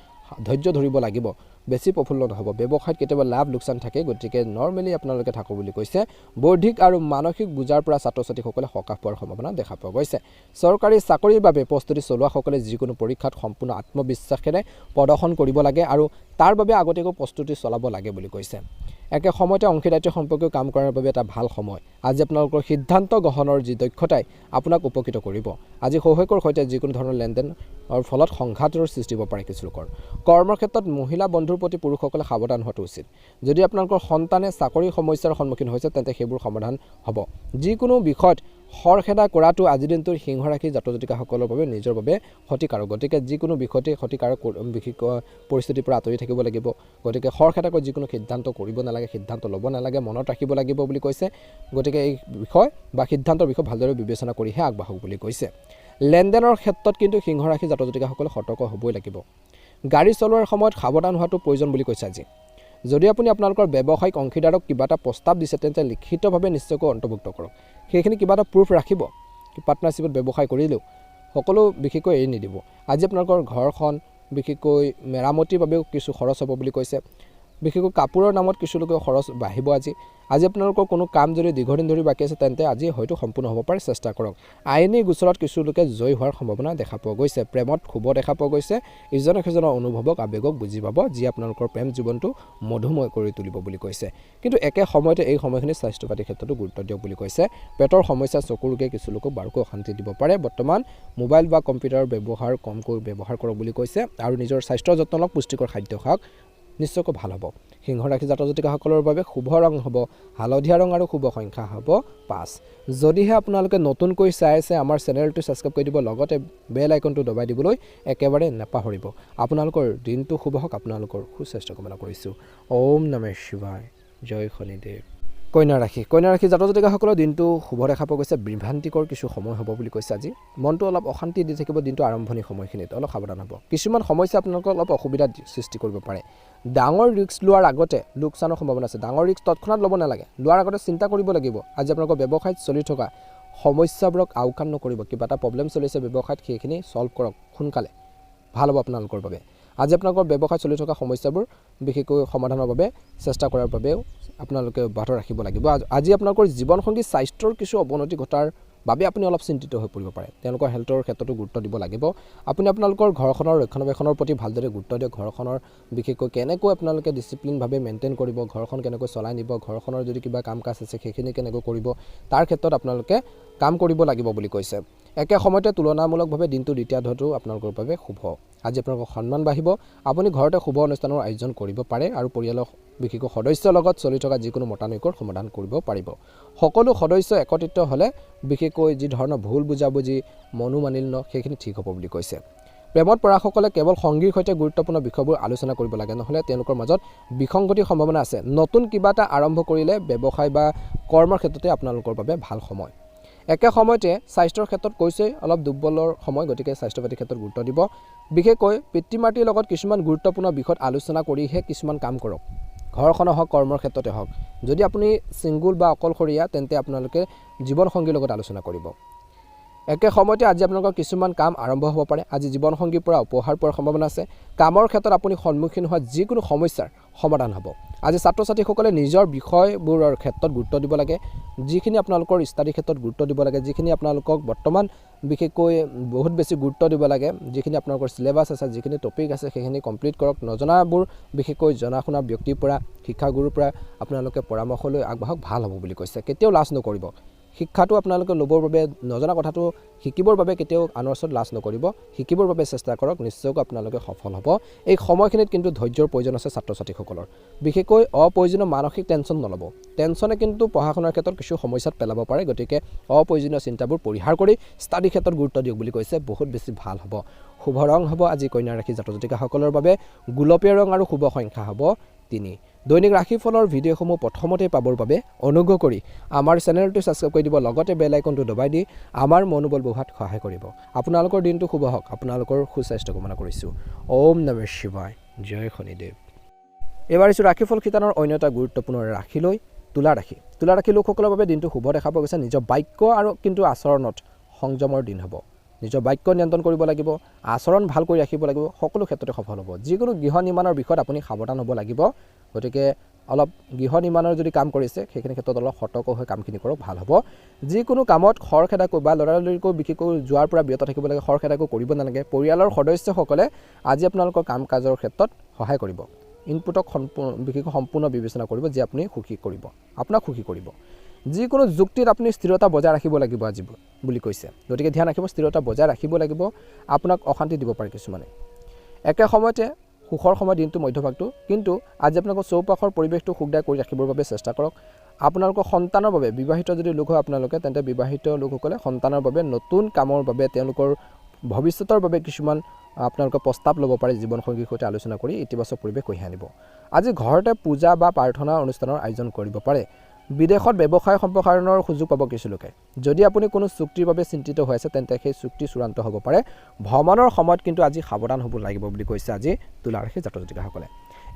ধৈৰ্য ধৰিব লাগিব, বেছি প্ৰফুল্ল নহ'ব। ব্যৱসায়ত কেতিয়াবা লাভ লোকচান থাকে, গতিকে নৰ্মেলি আপোনালোকে থাকক বুলি কৈছে। বৌদ্ধিক আৰু মানসিক বুজাৰ পৰা ছাত্ৰ ছাত্ৰীসকলে সকাহ পোৱাৰ সম্ভাৱনা দেখা পোৱা গৈছে। চৰকাৰী চাকৰিৰ বাবে প্ৰস্তুতি চলোৱাসকলে যিকোনো পৰীক্ষাত সম্পূৰ্ণ আত্মবিশ্বাসেৰে প্ৰদৰ্শন কৰিব লাগে আৰু তাৰ বাবে আগতীয়াকৈ প্ৰস্তুতি চলাব লাগে বুলি কৈছে। একে সময়তে অংশীদাৰিত্ব সম্পৰ্কীয় কাম কৰাৰ বাবে এটা ভাল সময়। আজি আপোনালোকৰ সিদ্ধান্ত গ্ৰহণৰ যি দক্ষতাই আপোনাক উপকৃত কৰিব। আজি শহুৰেকৰ সৈতে যিকোনো ধৰণৰ লেনদেনৰ ফলত সংঘাতৰ সৃষ্টি হ'ব পাৰে কিছু লোকৰ। কৰ্মৰ ক্ষেত্ৰত মহিলা বন্ধুৰ প্ৰতি পুৰুষসকলে সাৱধান হোৱাটো উচিত। যদি আপোনালোকৰ সন্তানে চাকৰিৰ সমস্যাৰ সন্মুখীন হৈছে, তেন্তে সেইবোৰ সমাধান হ'ব। যিকোনো বিষয়ত খৰখেদা কৰাটো আজিৰ দিনটোৰ সিংহ ৰাশিৰ জাতক জাতিকাসকলৰ বাবে নিজৰ বাবে ক্ষতিকাৰক। গতিকে যিকোনো বিষয়তে ক্ষতিকাৰক বিশেষকৈ পৰিস্থিতিৰ পৰা আঁতৰি থাকিব লাগিব। গতিকে খৰখেদাকৈ যিকোনো সিদ্ধান্ত কৰিব নালাগে, সিদ্ধান্ত ল'ব নালাগে, মনত ৰাখিব লাগিব বুলি কৈছে। গতিকে এই বিষয় বা সিদ্ধান্তৰ বিষয় ভালদৰে বিবেচনা কৰিহে আগবাঢ়ক বুলি কৈছে। লেনদেনৰ ক্ষেত্ৰত কিন্তু সিংহ ৰাশিৰ জাতক জাতিকাসকলে সতৰ্ক হ'বই লাগিব। গাড়ী চলোৱাৰ সময়ত সাৱধান হোৱাটো প্ৰয়োজন বুলি কৈছে আজি। যদি আপুনি আপোনালোকৰ ব্যৱসায়িক অংশীদাৰক কিবা এটা প্ৰস্তাৱ দিছে, তেন্তে লিখিতভাৱে নিশ্চয়কৈ অন্তৰ্ভুক্ত কৰক। সেইখিনি কিবা এটা প্ৰুফ ৰাখিব। পাৰ্টনাৰশ্বিপত ব্যৱসায় কৰিলেও সকলো বিশেষকৈ এৰি নিদিব। আজি আপোনালোকৰ ঘৰখন বিশেষকৈ মেৰামতিৰ বাবেও কিছু খৰচ হ'ব বুলি কৈছে। বিশেষকৈ কাপোৰৰ নামত কিছু লোকৰ খৰচ বাঢ়িব আজি। আজি আপোনালোকৰ কোনো কাম যদি দীৰ্ঘদিন ধৰি বাকী আছে, তেন্তে আজি হয়তো সম্পূৰ্ণ হ'ব পাৰে, চেষ্টা কৰক। আইনী গোচৰত কিছু লোকে জয়ী হোৱাৰ সম্ভাৱনা দেখা পোৱা গৈছে। প্ৰেমত শুভ দেখা পোৱা গৈছে। ইজনে সিজনৰ অনুভৱক আৱেগক বুজি পাব, যি আপোনালোকৰ প্ৰেম জীৱনটো মধুময় কৰি তুলিব বুলি কৈছে। কিন্তু একে সময়তে এই সময়খিনি স্বাস্থ্য পাতিৰ ক্ষেত্ৰতো গুৰুত্ব দিয়ক বুলি কৈছে। পেটৰ সমস্যা, চকুৰ ৰোগে কিছু লোকক বাৰুকৈ অশান্তি দিব পাৰে। বৰ্তমান মোবাইল বা কম্পিউটাৰৰ ব্যৱহাৰ কমকৈ ব্যৱহাৰ কৰক বুলি কৈছে আৰু নিজৰ স্বাস্থ্যৰ যত্ন লওক, পুষ্টিকৰ খাদ্য খাওক, নিশ্চয়কৈ ভাল হ'ব। সিংহ ৰাশি জাতক জাতিকাসকলৰ বাবে শুভ ৰং হ'ব হালধীয়া ৰং আৰু শুভ সংখ্যা হ'ব 5। যদিহে আপোনালোকে নতুনকৈ চাই আছে, আমাৰ চেনেলটো ছাবস্ক্ৰাইব কৰি দিব, লগতে বেল আইকনটো দবাই দিবলৈ একেবাৰে নাপাহৰিব। আপোনালোকৰ দিনটো শুভ হওক, আপোনালোকৰ সুস্বাস্থ্য কামনা কৰিছোঁ। ওম নমঃ শিৱায়, জয় শনিদেৱ। কন্যা ৰাশি, কন্যা ৰাশি জাতক জাতিকাসকলৰ দিনটো শুভ দেখা পোৱা গৈছে। বিভ্ৰান্তিকৰ কিছু সময় হ'ব বুলি কৈছে আজি। মনটো অলপ অশান্তি দি থাকিব দিনটো আৰম্ভণি সময়খিনিত, অলপ সাৱধান হ'ব। কিছুমান সমস্যা আপোনালোকৰ অলপ অসুবিধা সৃষ্টি কৰিব পাৰে। ডাঙৰ ৰিস্ক লোৱাৰ আগতে লোকচানৰ সম্ভাৱনা আছে। ডাঙৰ ৰিস্ক তৎক্ষণাত ল'ব নালাগে, লোৱাৰ আগতে চিন্তা কৰিব লাগিব। আজি আপোনালোকৰ ব্যৱসায়ত চলি থকা সমস্যাবোৰক আওকাণ নকৰিব। কিবা এটা প্ৰব্লেম চলিছে ব্যৱসায়ত, সেইখিনি ছল্ভ কৰক সোনকালে, ভাল হ'ব আপোনালোকৰ বাবে। আজি আপোনালোকৰ ব্যৱসায়ত চলি থকা সমস্যাবোৰ বিশেষকৈ সমাধানৰ বাবে চেষ্টা কৰাৰ বাবেও আপোনালোকে অব্যাহত ৰাখিব লাগিব। আজি আপোনালোকৰ জীৱনসংগী স্বাস্থ্যৰ কিছু অৱনতি ঘটাৰ বাবে আপুনি অলপ চিন্তিত হৈ পৰিব পাৰে। তেওঁলোকৰ হেল্থৰ ক্ষেত্ৰতো গুৰুত্ব দিব লাগিব। আপুনি আপোনালোকৰ ঘৰখনৰ ৰক্ষণাবেক্ষণৰ প্ৰতি ভালদৰে গুৰুত্ব দিয়ক। ঘৰখনৰ বিশেষকৈ কেনেকৈ আপোনালোকে ডিচিপ্লিনভাৱে মেইনটেইন কৰিব, ঘৰখন কেনেকৈ চলাই নিব, ঘৰখনৰ যদি কিবা কাম কাজ আছে সেইখিনি কেনেকৈ কৰিব, তাৰ ক্ষেত্ৰত আপোনালোকে কাম কৰিব লাগিব বুলি কৈছে। একে সময়তে তুলনামূলকভাৱে দিনটো দ্বিতীয়াৰ্ধটো আপোনালোকৰ বাবে শুভ। আজি আপোনালোকৰ সন্মান বাঢ়িব। আপুনি ঘৰতে শুভ অনুষ্ঠানৰ আয়োজন কৰিব পাৰে আৰু পৰিয়ালৰ বিশেষকৈ সদস্যৰ লগত চলি থকা যিকোনো মতানৈক্যৰ সমাধান কৰিব পাৰিব। সকলো সদস্য একত্ৰিত হ'লে বিশেষকৈ যি ধৰণৰ ভুল বুজাবুজি, মনোমালিন্য সেইখিনি ঠিক হ'ব বুলি কৈছে। প্ৰেমত পৰাসকলে কেৱল সংগীৰ সৈতে গুৰুত্বপূৰ্ণ বিষয়বোৰ আলোচনা কৰিব লাগে, নহ'লে তেওঁলোকৰ মাজত বিসংগতিৰ সম্ভাৱনা আছে। নতুন কিবা এটা আৰম্ভ কৰিলে ব্যৱসায় বা কৰ্মৰ ক্ষেত্ৰতে আপোনালোকৰ বাবে ভাল সময়। একে সময়তে স্বাস্থ্যৰ ক্ষেত্ৰত কৈছে অলপ দুৰ্বলৰ সময়, গতিকে স্বাস্থ্য পাতিৰ ক্ষেত্ৰত গুৰুত্ব দিব। বিশেষকৈ পিতৃ মাতৃৰ লগত কিছুমান গুৰুত্বপূৰ্ণ বিষয়ত আলোচনা কৰিহে কিছুমান কাম কৰক। ঘৰখনৰ হওক কৰ্মৰ ক্ষেত্ৰতে হওক যদি আপুনি ছিংগুল বা অকলশৰীয়া তেন্তে আপোনালোকে জীৱনসংগীৰ লগত আলোচনা কৰিব একে সময়তে আজি আপোনালোকৰ কিছুমান কাম আৰম্ভ হ'ব পাৰে আজি জীৱনসংগীৰ পৰা উপহাৰ পোৱাৰ সম্ভাৱনা আছে কামৰ ক্ষেত্ৰত আপুনি সন্মুখীন হোৱা যিকোনো সমস্যাৰ সমাধান হ'ব আজি ছাত্ৰ ছাত্ৰীসকলে নিজৰ বিষয়বোৰৰ ক্ষেত্ৰত গুৰুত্ব দিব লাগে যিখিনি আপোনালোকৰ ষ্টাডি ক্ষেত্ৰত গুৰুত্ব দিব লাগে যিখিনি আপোনালোকক বৰ্তমান বিশেষকৈ বহুত বেছি গুৰুত্ব দিব লাগে যিখিনি আপোনালোকৰ সিলেবাস আছে যিখিনি টপিক আছে সেইখিনি কমপ্লিট কৰক নজনাবোৰ বিশেষকৈ জনা শুনা ব্যক্তিৰ পৰা শিক্ষাগুৰুৰ পৰা আপোনালোকে পৰামৰ্শ লৈ আগবাঢ়ক ভাল হ'ব বুলি কৈছে কেতিয়াও লাজ নকৰিব শিক্ষাটো আপোনালোকে ল'বৰ বাবে নজনা কথাটো শিকিবৰ বাবে কেতিয়াও আনৰ ওচৰত লাজ নকৰিব শিকিবৰ বাবে চেষ্টা কৰক নিশ্চয়কৈ আপোনালোকে সফল হ'ব এই সময়খিনিত কিন্তু ধৈৰ্যৰ প্ৰয়োজন আছে ছাত্ৰ ছাত্ৰীসকলৰ বিশেষকৈ অপ্ৰয়োজনীয় মানসিক টেনচন নল'ব টেনচনে কিন্তু পঢ়া শুনাৰ ক্ষেত্ৰত কিছু সমস্যাত পেলাব পাৰে গতিকে অপ্ৰয়োজনীয় চিন্তাবোৰ পৰিহাৰ কৰি ষ্টাডি ক্ষেত্ৰত গুৰুত্ব দিয়ক বুলি কৈছে বহুত বেছি ভাল হ'ব শুভ ৰং হ'ব আজি কন্যা ৰাশি জাতক জাতিকাসকলৰ বাবে গোলপীয়া ৰং আৰু শুভ সংখ্যা হ'ব 3 দৈনিক ৰাশিফলৰ ভিডিঅ'সমূহ প্ৰথমতে পাবৰ বাবে অনুগ্ৰহ কৰি আমাৰ চেনেলটো ছাবস্ক্ৰাইব কৰি দিব লগতে বেল আইকনটো দবাই দি আমাৰ মনোবল বঢ়োৱাত সহায় কৰিব আপোনালোকৰ দিনটো শুভ হওক আপোনালোকৰ সুস্বাস্থ্য কামনা কৰিছোঁ ওম নমঃ শিৱায় জয় শনিদেৱ এবাৰ আহিছোঁ ৰাশিফল শিতানৰ অন্য এটা গুৰুত্বপূৰ্ণ ৰাশিলৈ তুলা ৰাশি লোকসকলৰ বাবে দিনটো শুভ দেখা পোৱা গৈছে নিজৰ বাক্য আৰু কিন্তু আচৰণত সংযমৰ দিন হ'ব নিজৰ বাক্য নিয়ন্ত্ৰণ কৰিব লাগিব আচৰণ ভাল কৰি ৰাখিব লাগিব সকলো ক্ষেত্ৰতে সফল হ'ব যিকোনো গৃহ নিৰ্মাণৰ বিষয়ত আপুনি সাৱধান হ'ব লাগিব গতিকে অলপ গৃহ নিৰ্মাণৰ যদি কাম কৰিছে সেইখিনি ক্ষেত্ৰত অলপ সতৰ্ক হৈ কামখিনি কৰক ভাল হ'ব যিকোনো কামত খৰখেদাকৈ বা লৰালৰিকৈ বিশেষকৈ যোৱাৰ পৰা বিৰত থাকিব লাগে খৰখেদাকৈ কৰিব নালাগে পৰিয়ালৰ সদস্যসকলে আজি আপোনালোকৰ কাম কাজৰ ক্ষেত্ৰত সহায় কৰিব ইনপুটক বিশেষকৈ সম্পূৰ্ণ বিবেচনা কৰিব যে আপুনি সুখী কৰিব আপোনাক সুখী কৰিব যিকোনো যুক্তিত আপুনি স্থিৰতা বজাই ৰাখিব লাগিব আজি বুলি কৈছে গতিকে ধ্যান ৰাখিব স্থিৰতা বজাই ৰাখিব লাগিব আপোনাক অশান্তি দিব পাৰে কিছুমানে একে সময়তে সুখৰ সময় দিনটো মধ্যভাগটো কিন্তু আজি আপোনালোকৰ চৌপাশৰ পৰিৱেশটো সুখদায়ক কৰি ৰাখিবৰ বাবে চেষ্টা কৰক আপোনালোকৰ সন্তানৰ বাবে বিবাহিত যদি লোক হয় আপোনালোকে তেন্তে বিবাহিত লোকসকলে সন্তানৰ বাবে নতুন কামৰ বাবে তেওঁলোকৰ ভৱিষ্যতৰ বাবে কিছুমান আপোনালোকৰ প্ৰস্তাৱ ল'ব পাৰে জীৱনসংগীৰ সৈতে আলোচনা কৰি ইতিবাচক পৰিৱেশ কঢ়িয়াই আনিব আজি ঘৰতে পূজা বা প্ৰাৰ্থনা অনুষ্ঠানৰ আয়োজন কৰিব পাৰে বিদেশত ব্যৱসায় সম্প্ৰসাৰণৰ সুযোগ পাব কিছু লোকে যদি আপুনি কোনো চুক্তিৰ বাবে চিন্তিত হৈ আছে তেন্তে সেই চুক্তি চূড়ান্ত হ'ব পাৰে ভ্ৰমণৰ সময়ত কিন্তু আজি সাৱধান হ'ব লাগিব বুলি কৈছে আজি তুলা ৰাশি জাতক জাতিকাসকলে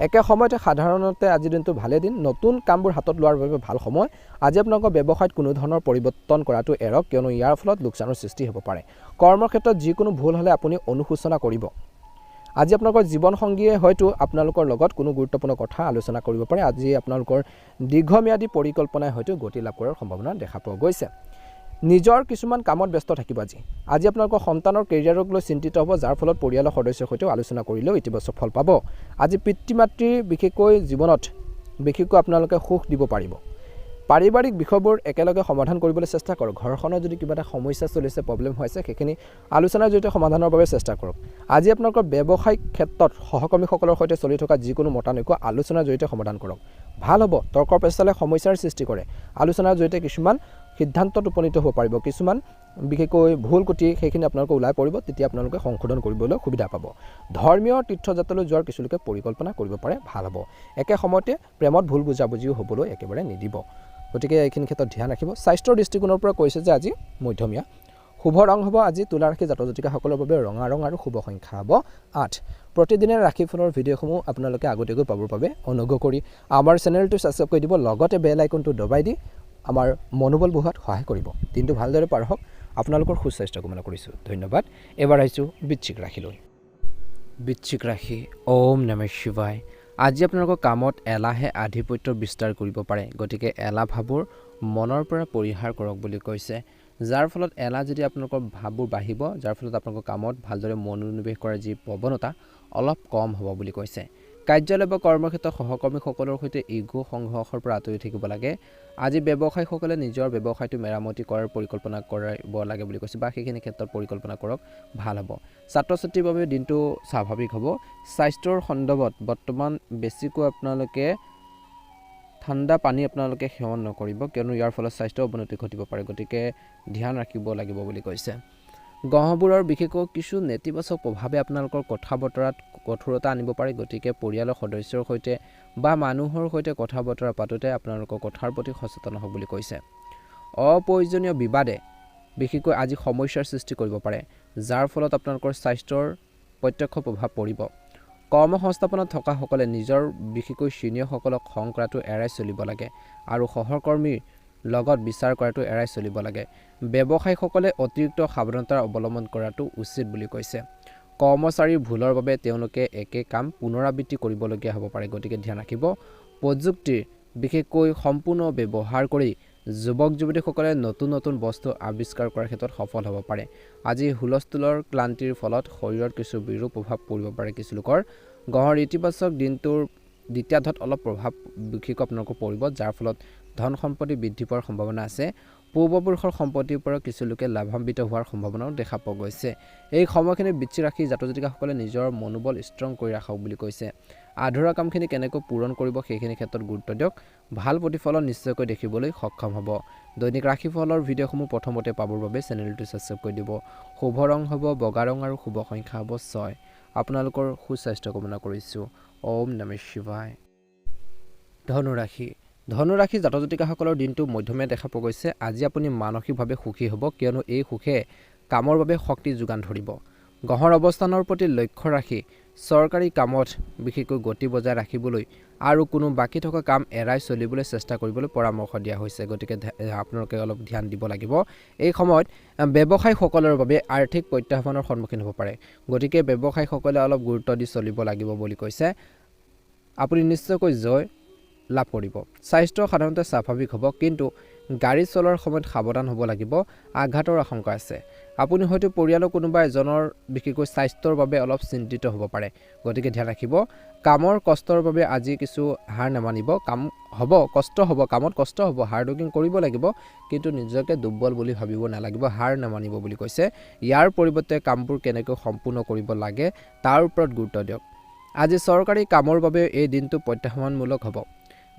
একে সময়তে সাধাৰণতে আজি দিনটো ভালে দিন নতুন কামবোৰ হাতত লোৱাৰ বাবে ভাল সময় আজি আপোনালোকৰ ব্যৱসায়ত কোনো ধৰণৰ পৰিৱৰ্তন কৰাটো এৰক কিয়নো ইয়াৰ ফলত লোকচানৰ সৃষ্টি হ'ব পাৰে কৰ্মৰ ক্ষেত্ৰত যিকোনো ভুল হ'লে আপুনি অনুশোচনা কৰিব আজি আপোনালোকৰ জীৱনসংগীয়ে হয়তো আপোনালোকৰ লগত কোনো গুৰুত্বপূৰ্ণ কথা আলোচনা কৰিব পাৰে আজি আপোনালোকৰ দীৰ্ঘম্যাদী পৰিকল্পনাই হয়তো গতি লাভ কৰাৰ সম্ভাৱনা দেখা পোৱা গৈছে নিজৰ কিছুমান কামত ব্যস্ত থাকিব আজি আপোনালোকৰ সন্তানৰ কেৰিয়াৰক লৈ চিন্তিত হ'ব যাৰ ফলত পৰিয়ালৰ সদস্যৰ সৈতে আলোচনা কৰিলেও ইতিবাচক ফল পাব আজি পিতৃ মাতৃৰ বিশেষকৈ জীৱনত বিশেষকৈ আপোনালোকে সুখ দিব পাৰিব পাৰিবাৰিক বিষয়বোৰ একেলগে সমাধান কৰিবলৈ চেষ্টা কৰক ঘৰখনৰ যদি কিবা এটা সমস্যা চলিছে প্ৰব্লেম হৈছে সেইখিনি আলোচনাৰ জৰিয়তে সমাধানৰ বাবে চেষ্টা কৰক আজি আপোনালোকৰ ব্যৱসায়িক ক্ষেত্ৰত সহকৰ্মীসকলৰ সৈতে চলি থকা যিকোনো মতানৈক্য আলোচনাৰ জৰিয়তে সমাধান কৰক ভাল হ'ব তৰ্ক পেচালে সমস্যাৰ সৃষ্টি কৰে আলোচনাৰ জৰিয়তে কিছুমান সিদ্ধান্তত উপনীত হ'ব পাৰিব কিছুমান বিশেষকৈ ভুল কুটি সেইখিনি আপোনালোকে ওলাই পৰিব তেতিয়া আপোনালোকে সংশোধন কৰিবলৈ সুবিধা পাব ধৰ্মীয় তীৰ্থযাত্ৰালৈ যোৱাৰ কিছু লোকে পৰিকল্পনা কৰিব পাৰে ভাল হ'ব একে সময়তে প্ৰেমত ভুল বুজাবুজিও হ'বলৈ একেবাৰে নিদিব গতিকে এইখিনি ক্ষেত্ৰত ধ্যান ৰাখিব স্বাস্থ্যৰ দৃষ্টিকোণৰ পৰা কৈছে যে আজি মধ্যমীয়া শুভ ৰং হ'ব আজি তুলা ৰাশি জাতক জাতিকাসকলৰ বাবে ৰঙা ৰং আৰু শুভ সংখ্যা হ'ব 8 প্ৰতিদিনে ৰাশিফলৰ ভিডিঅ'সমূহ আপোনালোকে আগতীয়াকৈ পাবৰ বাবে অনুগ্ৰহ কৰি আমাৰ চেনেলটো ছাবস্ক্ৰাইব কৰি দিব লগতে বেল আইকনটো দবাই দি আমাৰ মনোবল বঢ়োৱাত সহায় কৰিব দিনটো ভালদৰে পাৰ হওক আপোনালোকৰ সুস্বাস্থ্য কামনা কৰিছোঁ ধন্যবাদ এবাৰ আহিছোঁ বৃশ্চিক ৰাশিলৈ বৃশ্চিক ৰাশি ওম নমঃ শিৱায় আজি আপোনালোকৰ কামত এলাহে আধিপত্য বিস্তাৰ কৰিব পাৰে গতিকে এলাহ ভাৱবোৰ মনৰ পৰা পৰিহাৰ কৰক বুলি কৈছে যাৰ ফলত এলাহ যদি আপোনালোকৰ ভাৱবোৰ বাঢ়িব যাৰ ফলত আপোনালোকৰ কামত ভালদৰে মনোনিৱেশ কৰাৰ যি প্ৰৱণতা অলপ কম হ'ব বুলি কৈছে কাৰ্যালয় বা কৰ্মক্ষেত্ৰত সহকৰ্মীসকলৰ সৈতে ইগো সংঘৰ্ষৰ পৰা আঁতৰি থাকিব লাগে আজি ব্যৱসায়ীসকলে নিজৰ ব্যৱসায়টো মেৰামতি কৰাৰ পৰিকল্পনা কৰিব লাগে বুলি কৈছে বা সেইখিনি ক্ষেত্ৰত পৰিকল্পনা কৰক ভাল হ'ব ছাত্ৰ ছাত্ৰীৰ বাবে দিনটো স্বাভাৱিক হ'ব স্বাস্থ্যৰ সন্দৰ্ভত বৰ্তমান বেছিকৈ আপোনালোকে ঠাণ্ডা পানী আপোনালোকে সেৱন নকৰিব কিয়নো ইয়াৰ ফলত স্বাস্থ্য অৱনতি ঘটিব পাৰে গতিকে ধ্যান ৰাখিব লাগিব বুলি কৈছে গ্ৰহবোৰৰ বিশেষকৈ কিছু নেতিবাচক প্ৰভাৱে আপোনালোকৰ কথা বতৰাত কঠোৰতা আনিব পাৰে গতিকে পৰিয়ালৰ সদস্যৰ সৈতে বা মানুহৰ সৈতে কথা বতৰা পাতোঁতে আপোনালোকৰ কথাৰ প্ৰতি সচেতন হওক বুলি কৈছে অপ্ৰয়োজনীয় বিবাদে বিশেষকৈ আজি সমস্যাৰ সৃষ্টি কৰিব পাৰে যাৰ ফলত আপোনালোকৰ স্বাস্থ্যৰ প্ৰত্যক্ষ প্ৰভাৱ পৰিব কৰ্মসংস্থাপনত থকাসকলে নিজৰ বিশেষকৈ ছিনিয়ৰসকলক খং কৰাটো এৰাই চলিব লাগে আৰু সহকৰ্মীৰ লগত বিচাৰ কৰাটো এৰাই চলিব লাগে। ব্যৱসায়ীসকলে অতিৰিক্ত সাৱধানতা অৱলম্বন কৰাটো উচিত বুলি কৈছে। কৰ্মচাৰীৰ ভুলৰ বাবে তেওঁলোকে একে কাম পুনৰাবৃত্তি কৰিবলগীয়া হ'ব পাৰে, গতিকে ধ্যান ৰাখিব। প্ৰযুক্তিৰ বিশেষকৈ সম্পূৰ্ণ ব্যৱহাৰ কৰি যুৱক যুৱতীসকলে নতুন নতুন বস্তু আৱিষ্কাৰ কৰাৰ ক্ষেত্ৰত সফল হ'ব পাৰে। আজি হুলস্থুলৰ ক্লান্তিৰ ফলত শৰীৰত কিছু বিৰূপ প্ৰভাৱ পৰিব পাৰে কিছু লোকৰ। গ্ৰহৰ ইতিবাচক দিনটোৰ দ্বিতীয়াৰ্ধত অলপ প্ৰভাৱ বিশেষকৈ আপোনালোকৰ পৰিব, যাৰ ফলত ধন সম্পত্তি বৃদ্ধি পোৱাৰ সম্ভাৱনা আছে। পূৰ্বপুৰুষৰ সম্পত্তিৰ পৰা কিছু লোকে লাভান্বিত হোৱাৰ সম্ভাৱনাও দেখা পোৱা গৈছে। এই সময়খিনি বৃশ্চিক ৰাশিৰ জাতক জাতিকাসকলে নিজৰ মনোবল ষ্ট্ৰং কৰি ৰাখক বুলি কৈছে। আধৰুৱা কামখিনি কেনেকৈ পূৰণ কৰিব সেইখিনি ক্ষেত্ৰত গুৰুত্ব দিয়ক, ভাল প্ৰতিফলন নিশ্চয়কৈ দেখিবলৈ সক্ষম হ'ব। দৈনিক ৰাশিফলৰ ভিডিঅ'সমূহ প্ৰথমতে পাবৰ বাবে চেনেলটো ছাবস্ক্ৰাইব কৰি দিব। শুভ ৰং হ'ব বগা ৰং আৰু শুভ সংখ্যা হ'ব 6। আপোনালোকৰ সুস্বাস্থ্য কামনা কৰিছোঁ। ওম নমঃ শিৱায়। ধনুৰাশি জাতক জাতিকাসকলৰ দিনটো মধ্যমীয়া দেখা পোৱা গৈছে। আজি আপুনি মানসিকভাৱে সুখী হ'ব, কিয়নো এই সুখে কামৰ বাবে শক্তি যোগান ধৰিব। গ্ৰহৰ অৱস্থানৰ প্ৰতি লক্ষ্য ৰাখি চৰকাৰী কামত বিশেষকৈ গতি বজাই ৰাখিবলৈ আৰু কোনো বাকী থকা কাম এৰাই চলিবলৈ চেষ্টা কৰিবলৈ পৰামৰ্শ দিয়া হৈছে, গতিকে আপোনালোকে অলপ ধ্যান দিব লাগিব। এই সময়ত ব্যৱসায়ীসকলৰ বাবে আৰ্থিক প্ৰত্যাহ্বানৰ সন্মুখীন হ'ব পাৰে, গতিকে ব্যৱসায়ীসকলে অলপ গুৰুত্ব দি চলিব লাগিব বুলি কৈছে। আপুনি নিশ্চয়কৈ জয় লাভ কৰিব। স্বাস্থ্য সাধাৰণতে স্বাভাৱিক হ'ব, কিন্তু গাড়ী চলোৱাৰ সময়ত সাৱধান হ'ব লাগিব, আঘাতৰ আশংকা আছে। আপুনি হয়তো পৰিয়ালৰ কোনোবা এজনৰ বিশেষকৈ স্বাস্থ্যৰ বাবে অলপ চিন্তিত হ'ব পাৰে, গতিকে ধ্যান ৰাখিব। কামৰ কষ্টৰ বাবে আজি কিছু হাৰ নামানিব। কামত কষ্ট হ'ব, হাৰ্ড ৱৰ্কিং কৰিব লাগিব, কিন্তু নিজকে দুৰ্বল বুলি ভাবিব নালাগিব, হাৰ নামানিব বুলি কৈছে। ইয়াৰ পৰিৱৰ্তে কামবোৰ কেনেকৈ সম্পূৰ্ণ কৰিব লাগে তাৰ ওপৰত গুৰুত্ব দিয়ক। আজি চৰকাৰী কামৰ বাবে এই দিনটো প্ৰত্যাহ্বানমূলক হ'ব।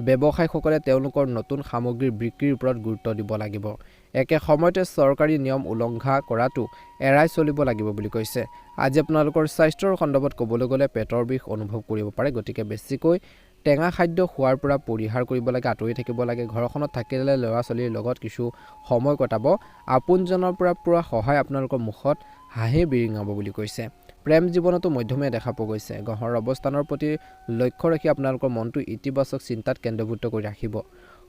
ব্যৱসায়ীসকলে তেওঁলোকৰ নতুন সামগ্ৰীৰ বিক্ৰীৰ ওপৰত গুৰুত্ব দিব লাগিব। একে সময়তে চৰকাৰী নিয়ম উলংঘা কৰাটো এৰাই চলিব লাগিব বুলি কৈছে। আজি আপোনালোকৰ স্বাস্থ্যৰ সন্দৰ্ভত ক'বলৈ গ'লে পেটৰ বিষ অনুভৱ কৰিব পাৰে, গতিকে বেছিকৈ টেঙা খাদ্য খোৱাৰ পৰা পৰিহাৰ কৰিব লাগে, আঁতৰি থাকিব লাগে। ঘৰখনত থাকিলে ল'ৰা ছোৱালীৰ লগত কিছু সময় কটাব। আপোনজনৰ পৰা সহায় আপোনালোকৰ মুখত হাঁহি বিৰিঙাব বুলি কৈছে। প্ৰেম জীৱনতো মধ্যমীয়া দেখা পোৱা গৈছে। গ্ৰহৰ অৱস্থানৰ প্ৰতি লক্ষ্য ৰাখি আপোনালোকৰ মনটো ইতিবাচক চিন্তাত কেন্দ্ৰীভূত কৰি ৰাখিব।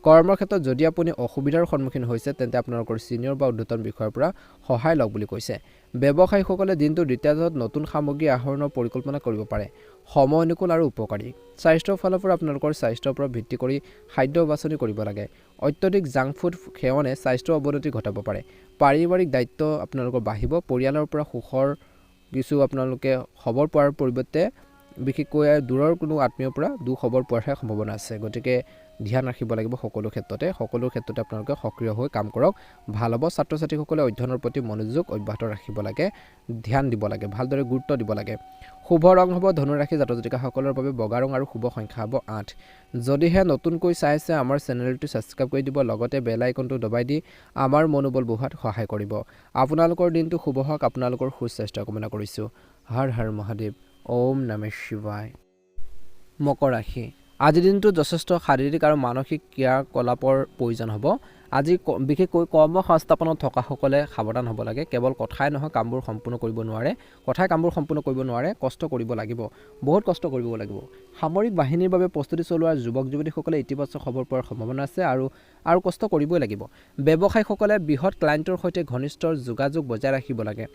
কৰ্মৰ ক্ষেত্ৰত যদি আপুনি অসুবিধাৰ সন্মুখীন হৈছে, তেন্তে আপোনালোকৰ ছিনিয়ৰ বা ঊৰ্ধ্বতন বিষয়ৰ পৰা সহায় লওক বুলি কৈছে। ব্যৱসায়ীসকলে দিনটোৰ দ্বিতীয়াৰ্ধত নতুন সামগ্ৰী আহৰণৰ পৰিকল্পনা কৰিব পাৰে, সময় অনুকূল আৰু উপকাৰী। স্বাস্থ্যৰ ফালৰ পৰা আপোনালোকৰ স্বাস্থ্যৰ ওপৰত ভিত্তি কৰি খাদ্য বাছনি কৰিব লাগে। অত্যধিক জাংক ফুড সেৱনে স্বাস্থ্যৰ অৱনতি ঘটাব পাৰে। পাৰিবাৰিক দায়িত্ব আপোনালোকৰ বাঢ়িব। পৰিয়ালৰ পৰা সুখৰ কিছু আপোনালোকে খবৰ পোৱাৰ পৰিৱৰ্তে বিশেষকৈ দূৰৰ কোনো আত্মীয়ৰ পৰা দুখবৰ পোৱাৰহে সম্ভাৱনা আছে, গতিকে ধ্যান ৰাখিব লাগিব। সকলো ক্ষেত্ৰতে আপোনালোকে সক্ৰিয় হৈ কাম কৰক, ভাল হ'ব। ছাত্ৰ ছাত্ৰীসকলে অধ্যয়নৰ প্ৰতি মনোযোগ অব্যাহত ৰাখিব লাগে, ধ্যান দিব লাগে, ভালদৰে গুৰুত্ব দিব লাগে। শুভ ৰং হ'ব ধনুৰাশি জাতক জাতিকাসকলৰ বাবে বগা ৰং আৰু শুভ সংখ্যা হ'ব 8। যদিহে নতুনকৈ চাইছে আমাৰ চেনেলটো ছাবস্ক্ৰাইব কৰি দিব, লগতে বেল আইকনটো দবাই দি আমাৰ মনোবল বঢ়োৱাত সহায় কৰিব। আপোনালোকৰ দিনটো শুভ হওক। আপোনালোকৰ সুস্বাস্থ্য কামনা কৰিছোঁ। হৰ হৰ মহাদেৱ। ওম নমঃ শিৱায়। মকৰ ৰাশি। আজিৰ দিনটো যথেষ্ট শাৰীৰিক আৰু মানসিক ক্ৰিয়াকলাপৰ প্ৰয়োজন হ'ব। আজি বিশেষকৈ কৰ্ম সংস্থাপনত থকাসকলে সাৱধান হ'ব লাগে। কেৱল কথাই নহয়, কামবোৰ সম্পূৰ্ণ কৰিব নোৱাৰে, কষ্ট কৰিব লাগিব, বহুত কষ্ট কৰিব লাগিব। সামৰিক বাহিনীৰ বাবে প্ৰস্তুতি চলোৱা যুৱক যুৱতীসকলে ইতিবাচক খবৰ পোৱাৰ সম্ভাৱনা আছে আৰু কষ্ট কৰিবই লাগিব। ব্যৱসায়ীসকলে বৃহৎ ক্লায়েণ্টৰ সৈতে ঘনিষ্ঠ যোগাযোগ বজাই ৰাখিব লাগে।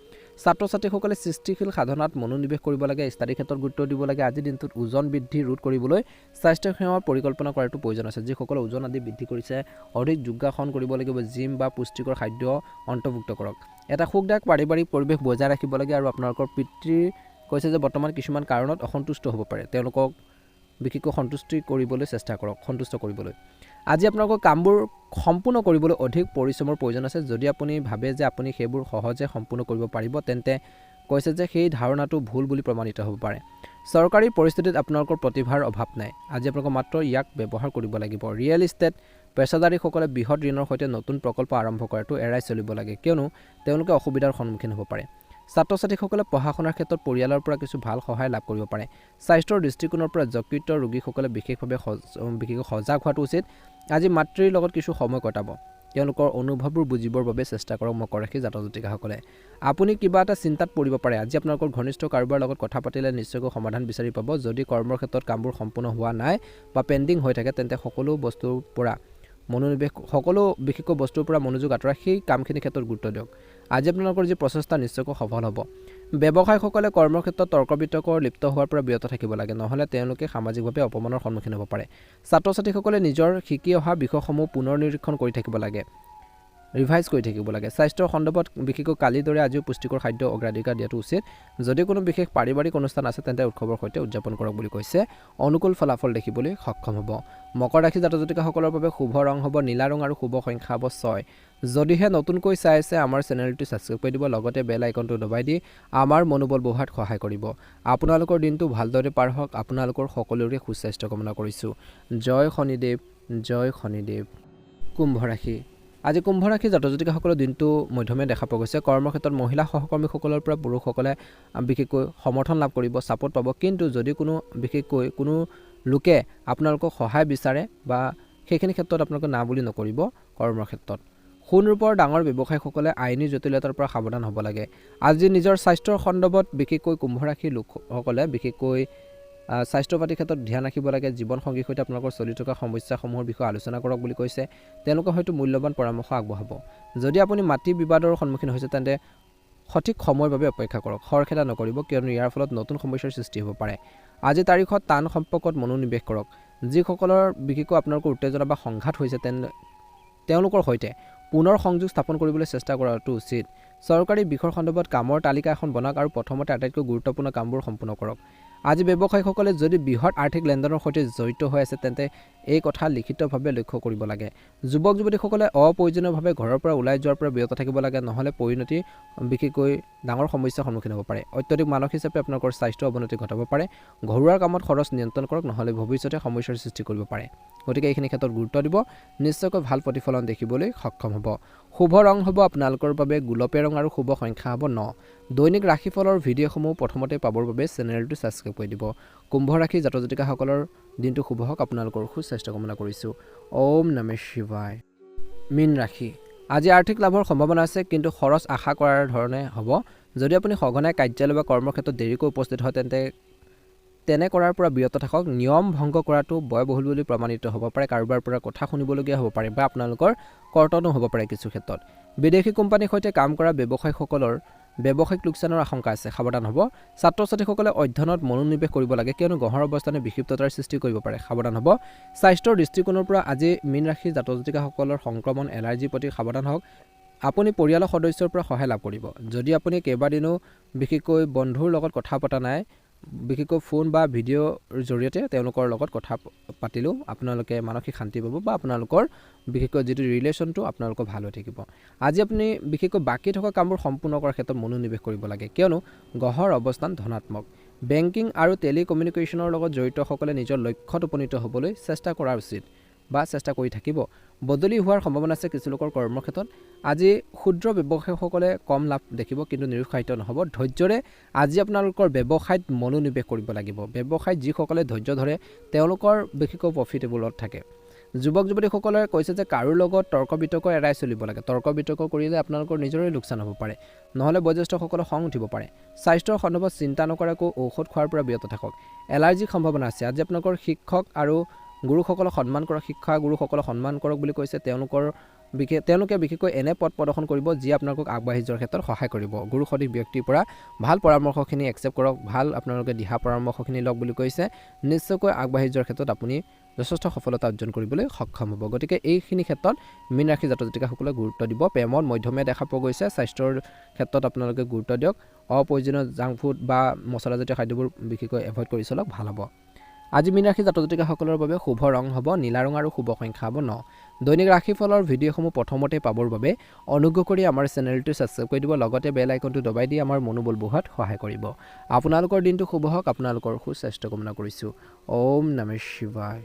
ছাত্ৰ ছাত্ৰীসকলে সৃষ্টিশীল সাধনাত মনোনিৱেশ কৰিব লাগে, ষ্টাডি ক্ষেত্ৰত গুৰুত্ব দিব লাগে। আজিৰ দিনটোত ওজন বৃদ্ধি ৰোধ কৰিবলৈ স্বাস্থ্যসেৱাৰ পৰিকল্পনা কৰাটো প্ৰয়োজন আছে। যিসকলে ওজন আদি বৃদ্ধি কৰিছে, অধিক যোগাসন কৰিব লাগিব, জিম বা পুষ্টিকৰ খাদ্য অন্তৰ্ভুক্ত কৰক। এটা সুখদায়ক পাৰিবাৰিক পৰিৱেশ বজাই ৰাখিব লাগে। আৰু আপোনালোকৰ পিতৃ কৈছে যে বৰ্তমান কিছুমান কাৰণত অসন্তুষ্ট হ'ব পাৰে, তেওঁলোকক বিশেষকৈ সন্তুষ্ট কৰিবলৈ। আজি আপোনালোকৰ কামবোৰ সম্পূৰ্ণ কৰিবলৈ অধিক পৰিশ্ৰমৰ প্ৰয়োজন আছে। যদি আপুনি ভাবে যে আপুনি সেইবোৰ সহজে সম্পূৰ্ণ কৰিব পাৰিব, তেন্তে কৈছে যে সেই ধাৰণাটো ভুল বুলি প্ৰমাণিত হ'ব পাৰে। চৰকাৰী পৰিস্থিতিত আপোনালোকৰ প্ৰতিভাৰ অভাৱ নাই। আজি আপোনালোকে মাত্ৰ ইয়াক ব্যৱহাৰ কৰিব লাগিব। ৰিয়েল ইষ্টেট পেচাদাৰীসকলে বৃহৎ ঋণৰ সৈতে নতুন প্ৰকল্প আৰম্ভ কৰাটো এৰাই চলিব লাগে, কিয়নো তেওঁলোকে অসুবিধাৰ সন্মুখীন হ'ব পাৰে। ছাত্ৰ ছাত্ৰীসকলে পঢ়া শুনাৰ ক্ষেত্ৰত পৰিয়ালৰ পৰা কিছু ভাল সহায় লাভ কৰিব পাৰে। স্বাস্থ্যৰ দৃষ্টিকোণৰ পৰা যকৃত ৰোগীসকলে বিশেষভাৱে সজাগ হোৱাটো উচিত। আজি মাতৃৰ লগত কিছু সময় কটাব। তেওঁলোকৰ অনুভৱবোৰ বুজিবৰ বাবে চেষ্টা কৰক মকৰ ৰাশি জাতক জাতিকাসকলে। আপুনি কিবা এটা চিন্তাত পৰিব পাৰে। আজি আপোনালোকৰ ঘনিষ্ঠ কাৰোবাৰ লগত কথা পাতিলে নিশ্চয়কৈ সমাধান বিচাৰি পাব। যদি কৰ্মৰ ক্ষেত্ৰত কামবোৰ সম্পূৰ্ণ হোৱা নাই বা পেণ্ডিং হৈ থাকে তেন্তে সকলো বস্তুৰ পৰা বিশেষকৈ বস্তুৰ পৰা মনোযোগ আঁতৰাই সেই কামখিনিৰ ক্ষেত্ৰত গুৰুত্ব দিয়ক। আজি আপোনালোকৰ যি প্ৰচেষ্টা নিশ্চয়কৈ সফল হ'ব। ব্যৱসায়ীসকলে কৰ্মৰ ক্ষেত্ৰত তৰ্ক বিতৰ্কৰ লিপ্ত হোৱাৰ পৰা বিৰত থাকিব লাগে, নহ'লে তেওঁলোকে সামাজিকভাৱে অপমানৰ সন্মুখীন হ'ব পাৰে। ছাত্ৰ ছাত্ৰীসকলে নিজৰ শিকি অহা বিষয়সমূহ পুনৰ নিৰীক্ষণ কৰি থাকিব লাগে, ৰিভাইজ কৰি থাকিব লাগে। স্বাস্থ্যৰ সন্দৰ্ভত বিশেষকৈ কালিৰ দৰে আজিও পুষ্টিকৰ খাদ্য অগ্ৰাধিকাৰ দিয়াটো উচিত। যদি কোনো বিশেষ পাৰিবাৰিক অনুষ্ঠান আছে তেন্তে উৎসৱৰ সৈতে উদযাপন কৰক বুলি কৈছে। অনুকূল ফলাফল দেখিবলৈ সক্ষম হ'ব। মকৰ ৰাশি জাতক জাতিকাসকলৰ বাবে শুভ ৰং হ'ব নীলা ৰং আৰু শুভ সংখ্যা হ'ব 6। যদিহে নতুনকৈ চাই আছে আমাৰ চেনেলটো ছাবস্ক্ৰাইব কৰি দিব, লগতে বেল আইকনটো দবাই দি আমাৰ মনোবল বঢ়োৱাত সহায় কৰিব। আপোনালোকৰ দিনটো ভালদৰে পাৰ হওক। আপোনালোকৰ সকলোৰে সুস্বাস্থ্য কামনা কৰিছোঁ। জয় শনিদেৱ, জয় শনিদেৱ। কুম্ভ ৰাশি। আজি কুম্ভ ৰাশি জাতক জাতিকাসকলৰ দিনটো মধ্যমে দেখা পোৱা গৈছে। কৰ্মক্ষেত্ৰত মহিলা সহকৰ্মীসকলৰ পৰা পুৰুষসকলে বিশেষকৈ সমৰ্থন লাভ কৰিব, ছাপোৰ্ট পাব। কিন্তু যদি বিশেষকৈ কোনো লোকে আপোনালোকক সহায় বিচাৰে বা সেইখিনি ক্ষেত্ৰত আপোনালোকে না বুলি নকৰিব। কৰ্মৰ ক্ষেত্ৰত সোণৰূপৰ ডাঙৰ ব্যৱসায়ীসকলে আইনী জটিলতাৰ পৰা সাৱধান হ'ব লাগে। আজি নিজৰ স্বাস্থ্যৰ সন্দৰ্ভত বিশেষকৈ কুম্ভ ৰাশিৰ লোকসকলে বিশেষকৈ স্বাস্থ্য পাতিৰ ক্ষেত্ৰত ধ্যান ৰাখিব লাগে। জীৱনসংগীৰ সৈতে আপোনালোকৰ চলি থকা সমস্যাসমূহৰ বিষয়ে আলোচনা কৰক বুলি কৈছে। তেওঁলোকে হয়তো মূল্যৱান পৰামৰ্শ আগবঢ়াব। যদি আপুনি মাটি বিবাদৰ সন্মুখীন হৈছে তেন্তে সঠিক সময়ৰ বাবে অপেক্ষা কৰক, খৰখেদা নকৰিব, কিয়নো ইয়াৰ ফলত নতুন সমস্যাৰ সৃষ্টি হ'ব পাৰে। আজি তাৰিখত টান সম্পৰ্কত মনোনিৱেশ কৰক। যিসকলৰ বিশেষকৈ আপোনালোকৰ উত্তেজনা বা সংঘাত হৈছে তেওঁলোকৰ সৈতে পুনৰ সংযোগ স্থাপন কৰিবলৈ চেষ্টা কৰাটো উচিত। চৰকাৰী বিষয়ৰ সন্দৰ্ভত কামৰ তালিকা এখন বনাওক আৰু প্ৰথমতে আটাইতকৈ গুৰুত্বপূৰ্ণ কামবোৰ সম্পূৰ্ণ কৰক। আজি ব্যৱসায়ীসকলে যদি বৃহৎ আৰ্থিক লেনদেনৰ সৈতে জড়িত হৈ আছে তেন্তে এই কথা লিখিতভাৱে লক্ষ্য কৰিব লাগে। যুৱক যুৱতীসকলে অপ্ৰয়োজনীয়ভাৱে ঘৰৰ পৰা ওলাই যোৱাৰ পৰা বিৰত থাকিব লাগে, নহ'লে পৰিণতি বিশেষকৈ ডাঙৰ সমস্যাৰ সন্মুখীন হ'ব পাৰে। অত্যধিক মানসিক হিচাপে আপোনালোকৰ স্বাস্থ্য অৱনতি ঘটাব পাৰে। ঘৰুৱা কামত খৰচ নিয়ন্ত্ৰণ কৰক, নহ'লে ভৱিষ্যতে সমস্যাৰ সৃষ্টি কৰিব পাৰে। গতিকে এইখিনি ক্ষেত্ৰত গুৰুত্ব দিব, নিশ্চয়কৈ ভাল প্ৰতিফলন দেখিবলৈ সক্ষম হ'ব। শুভ ৰং হ'ব আপোনালোকৰ বাবে গোলপীয়া ৰং আৰু শুভ সংখ্যা হ'ব 9। দৈনিক ৰাশিফলৰ ভিডিঅ'সমূহ প্ৰথমতে পাবৰ বাবে চেনেলটো ছাবস্ক্ৰাইব কৰি দিব। কুম্ভ ৰাশি জাতক জাতিকাসকলৰ দিনটো শুভ হওক। আপোনালোকৰ সুস্বাস্থ্য কামনা কৰিছোঁ। ওম নমঃ শিৱায়। মীন ৰাশি। আজি আৰ্থিক লাভৰ সম্ভাৱনা আছে, কিন্তু খৰচ আশা কৰাৰ ধৰণে হ'ব। যদি আপুনি সঘনাই কাৰ্যালয় বা কৰ্মৰ ক্ষেত্ৰত দেৰিকৈ উপস্থিত হয় তেনে কৰাৰ পৰা বিৰত থাকক। নিয়ম ভংগ কৰাটো ব্যয়বহুল বুলি প্ৰমাণিত হ'ব পাৰে। কাৰোবাৰ পৰা কথা শুনিবলগীয়া হ'ব পাৰে বা আপোনালোকৰ কৰ্তনো হ'ব পাৰে কিছু ক্ষেত্ৰত। বিদেশী কোম্পানীৰ সৈতে কাম কৰা ব্যৱসায়ীসকলৰ ব্যৱসায়িক লোকচানৰ আশংকা আছে, সাৱধান হ'ব। ছাত্ৰ ছাত্ৰীসকলে অধ্যয়নত মনোনিৱেশ কৰিব লাগে, কিয়নো গ্ৰহৰ অৱস্থানে বিক্ষিপ্ততাৰ সৃষ্টি কৰিব পাৰে, সাৱধান হ'ব। স্বাস্থ্যৰ দৃষ্টিকোণৰ পৰা আজি মীন ৰাশিৰ জাতক জাতিকাসকলৰ সংক্ৰমণ এলাৰ্জিৰ প্ৰতি সাৱধান হওক। আপুনি পৰিয়ালৰ সদস্যৰ পৰা সহায় লাভ কৰিব। যদি আপুনি কেইবাদিনো বিশেষকৈ বন্ধুৰ লগত কথা পতা নাই, বিশেষকৈ ফোন বা ভিডিঅ'ৰ জৰিয়তে তেওঁলোকৰ লগত কথা পাতিলেও আপোনালোকে মানসিক শান্তি পাব বা আপোনালোকৰ বিশেষকৈ যিটো ৰিলেশ্যনটো আপোনালোকৰ ভাল হৈ থাকিব। আজি আপুনি বিশেষকৈ বাকী থকা কামবোৰ সম্পূৰ্ণ কৰাৰ ক্ষেত্ৰত মনোনিৱেশ কৰিব লাগে, কিয়নো গ্ৰহৰ অৱস্থান ধনাত্মক। বেংকিং আৰু টেলিকমিউনিকেশ্যনৰ লগত জড়িতসকলে নিজৰ লক্ষ্যত উপনীত হ'বলৈ চেষ্টা কৰা উচিত বা চেষ্টা কৰি থাকিব। বদলি হোৱাৰ সম্ভাৱনা আছে কিছু লোকৰ কৰ্মক্ষেত্ৰত। আজি ক্ষুদ্ৰ ব্যৱসায়ীসকলে কম লাভ দেখিব, কিন্তু নিৰুৎসাহিত নহ'ব। ধৈৰ্যৰে আজি আপোনালোকৰ ব্যৱসায়ত মনোনিৱেশ কৰিব লাগিব। ব্যৱসায়ত যিসকলে ধৈৰ্য ধৰে তেওঁলোকৰ বিশেষকৈ প্ৰফিটেবলত থাকে। যুৱক যুৱতীসকলে কৈছে যে কাৰো লগত তৰ্ক বিতৰ্ক এৰাই চলিব লাগে। তৰ্ক বিতৰ্ক কৰিলে আপোনালোকৰ নিজৰে লোকচান হ'ব পাৰে, নহ'লে বয়োজ্যেষ্ঠসকলৰ খং উঠিব পাৰে। স্বাস্থ্যৰ সন্দৰ্ভত চিন্তা নকৰাকৈ ঔষধ খোৱাৰ পৰা বিৰত থাকক। এলাৰ্জিৰ সম্ভাৱনা আছে। আজি আপোনালোকৰ শিক্ষক আৰু গুৰুসকলক সন্মান কৰক। শিক্ষা গুৰুসকলক সন্মান কৰক বুলি কৈছে। তেওঁলোকে বিশেষকৈ এনে পথ প্ৰদৰ্শন কৰিব যিয়ে আপোনালোকক আগবাঢ়ি যোৱাৰ ক্ষেত্ৰত সহায় কৰিব। গুৰু সদৃশ ব্যক্তিৰ পৰা ভাল পৰামৰ্শখিনি একচেপ্ট কৰক, ভাল আপোনালোকে দিহা পৰামৰ্শখিনি লওক বুলি কৈছে। নিশ্চয়কৈ আগবাঢ়ি যোৱাৰ ক্ষেত্ৰত আপুনি যথেষ্ট সফলতা অৰ্জন কৰিবলৈ সক্ষম হ'ব। গতিকে এইখিনি ক্ষেত্ৰত মীন ৰাশি জাতক জাতিকাসকলে গুৰুত্ব দিব। প্ৰেমত মধ্যমীয়া দেখা পোৱা গৈছে। স্বাস্থ্যৰ ক্ষেত্ৰত আপোনালোকে গুৰুত্ব দিয়ক। অপ্ৰয়োজনীয় জাংক ফুড বা মছলাজাতীয় খাদ্যবোৰ বিশেষকৈ এভইড কৰি চলক, ভাল হ'ব। আজি মীন ৰাশি জাতক জাতিকাসকলৰ বাবে শুভ ৰং হ'ব নীলা ৰং আৰু শুভ সংখ্যা হ'ব 9। দৈনিক ৰাশিফলৰ ভিডিঅ'সমূহ প্ৰথমতে পাবৰ বাবে অনুগ্ৰহ কৰি আমাৰ চেনেলটো ছাবস্ক্ৰাইব কৰি দিব, লগতে বেল আইকনটো দবাই দি আমাৰ মনোবল বঢ়োৱাত সহায় কৰিব। আপোনালোকৰ দিনটো শুভ হওক। আপোনালোকৰ সুস্বাস্থ্য কামনা কৰিছোঁ। ওম নমঃ শিৱায়।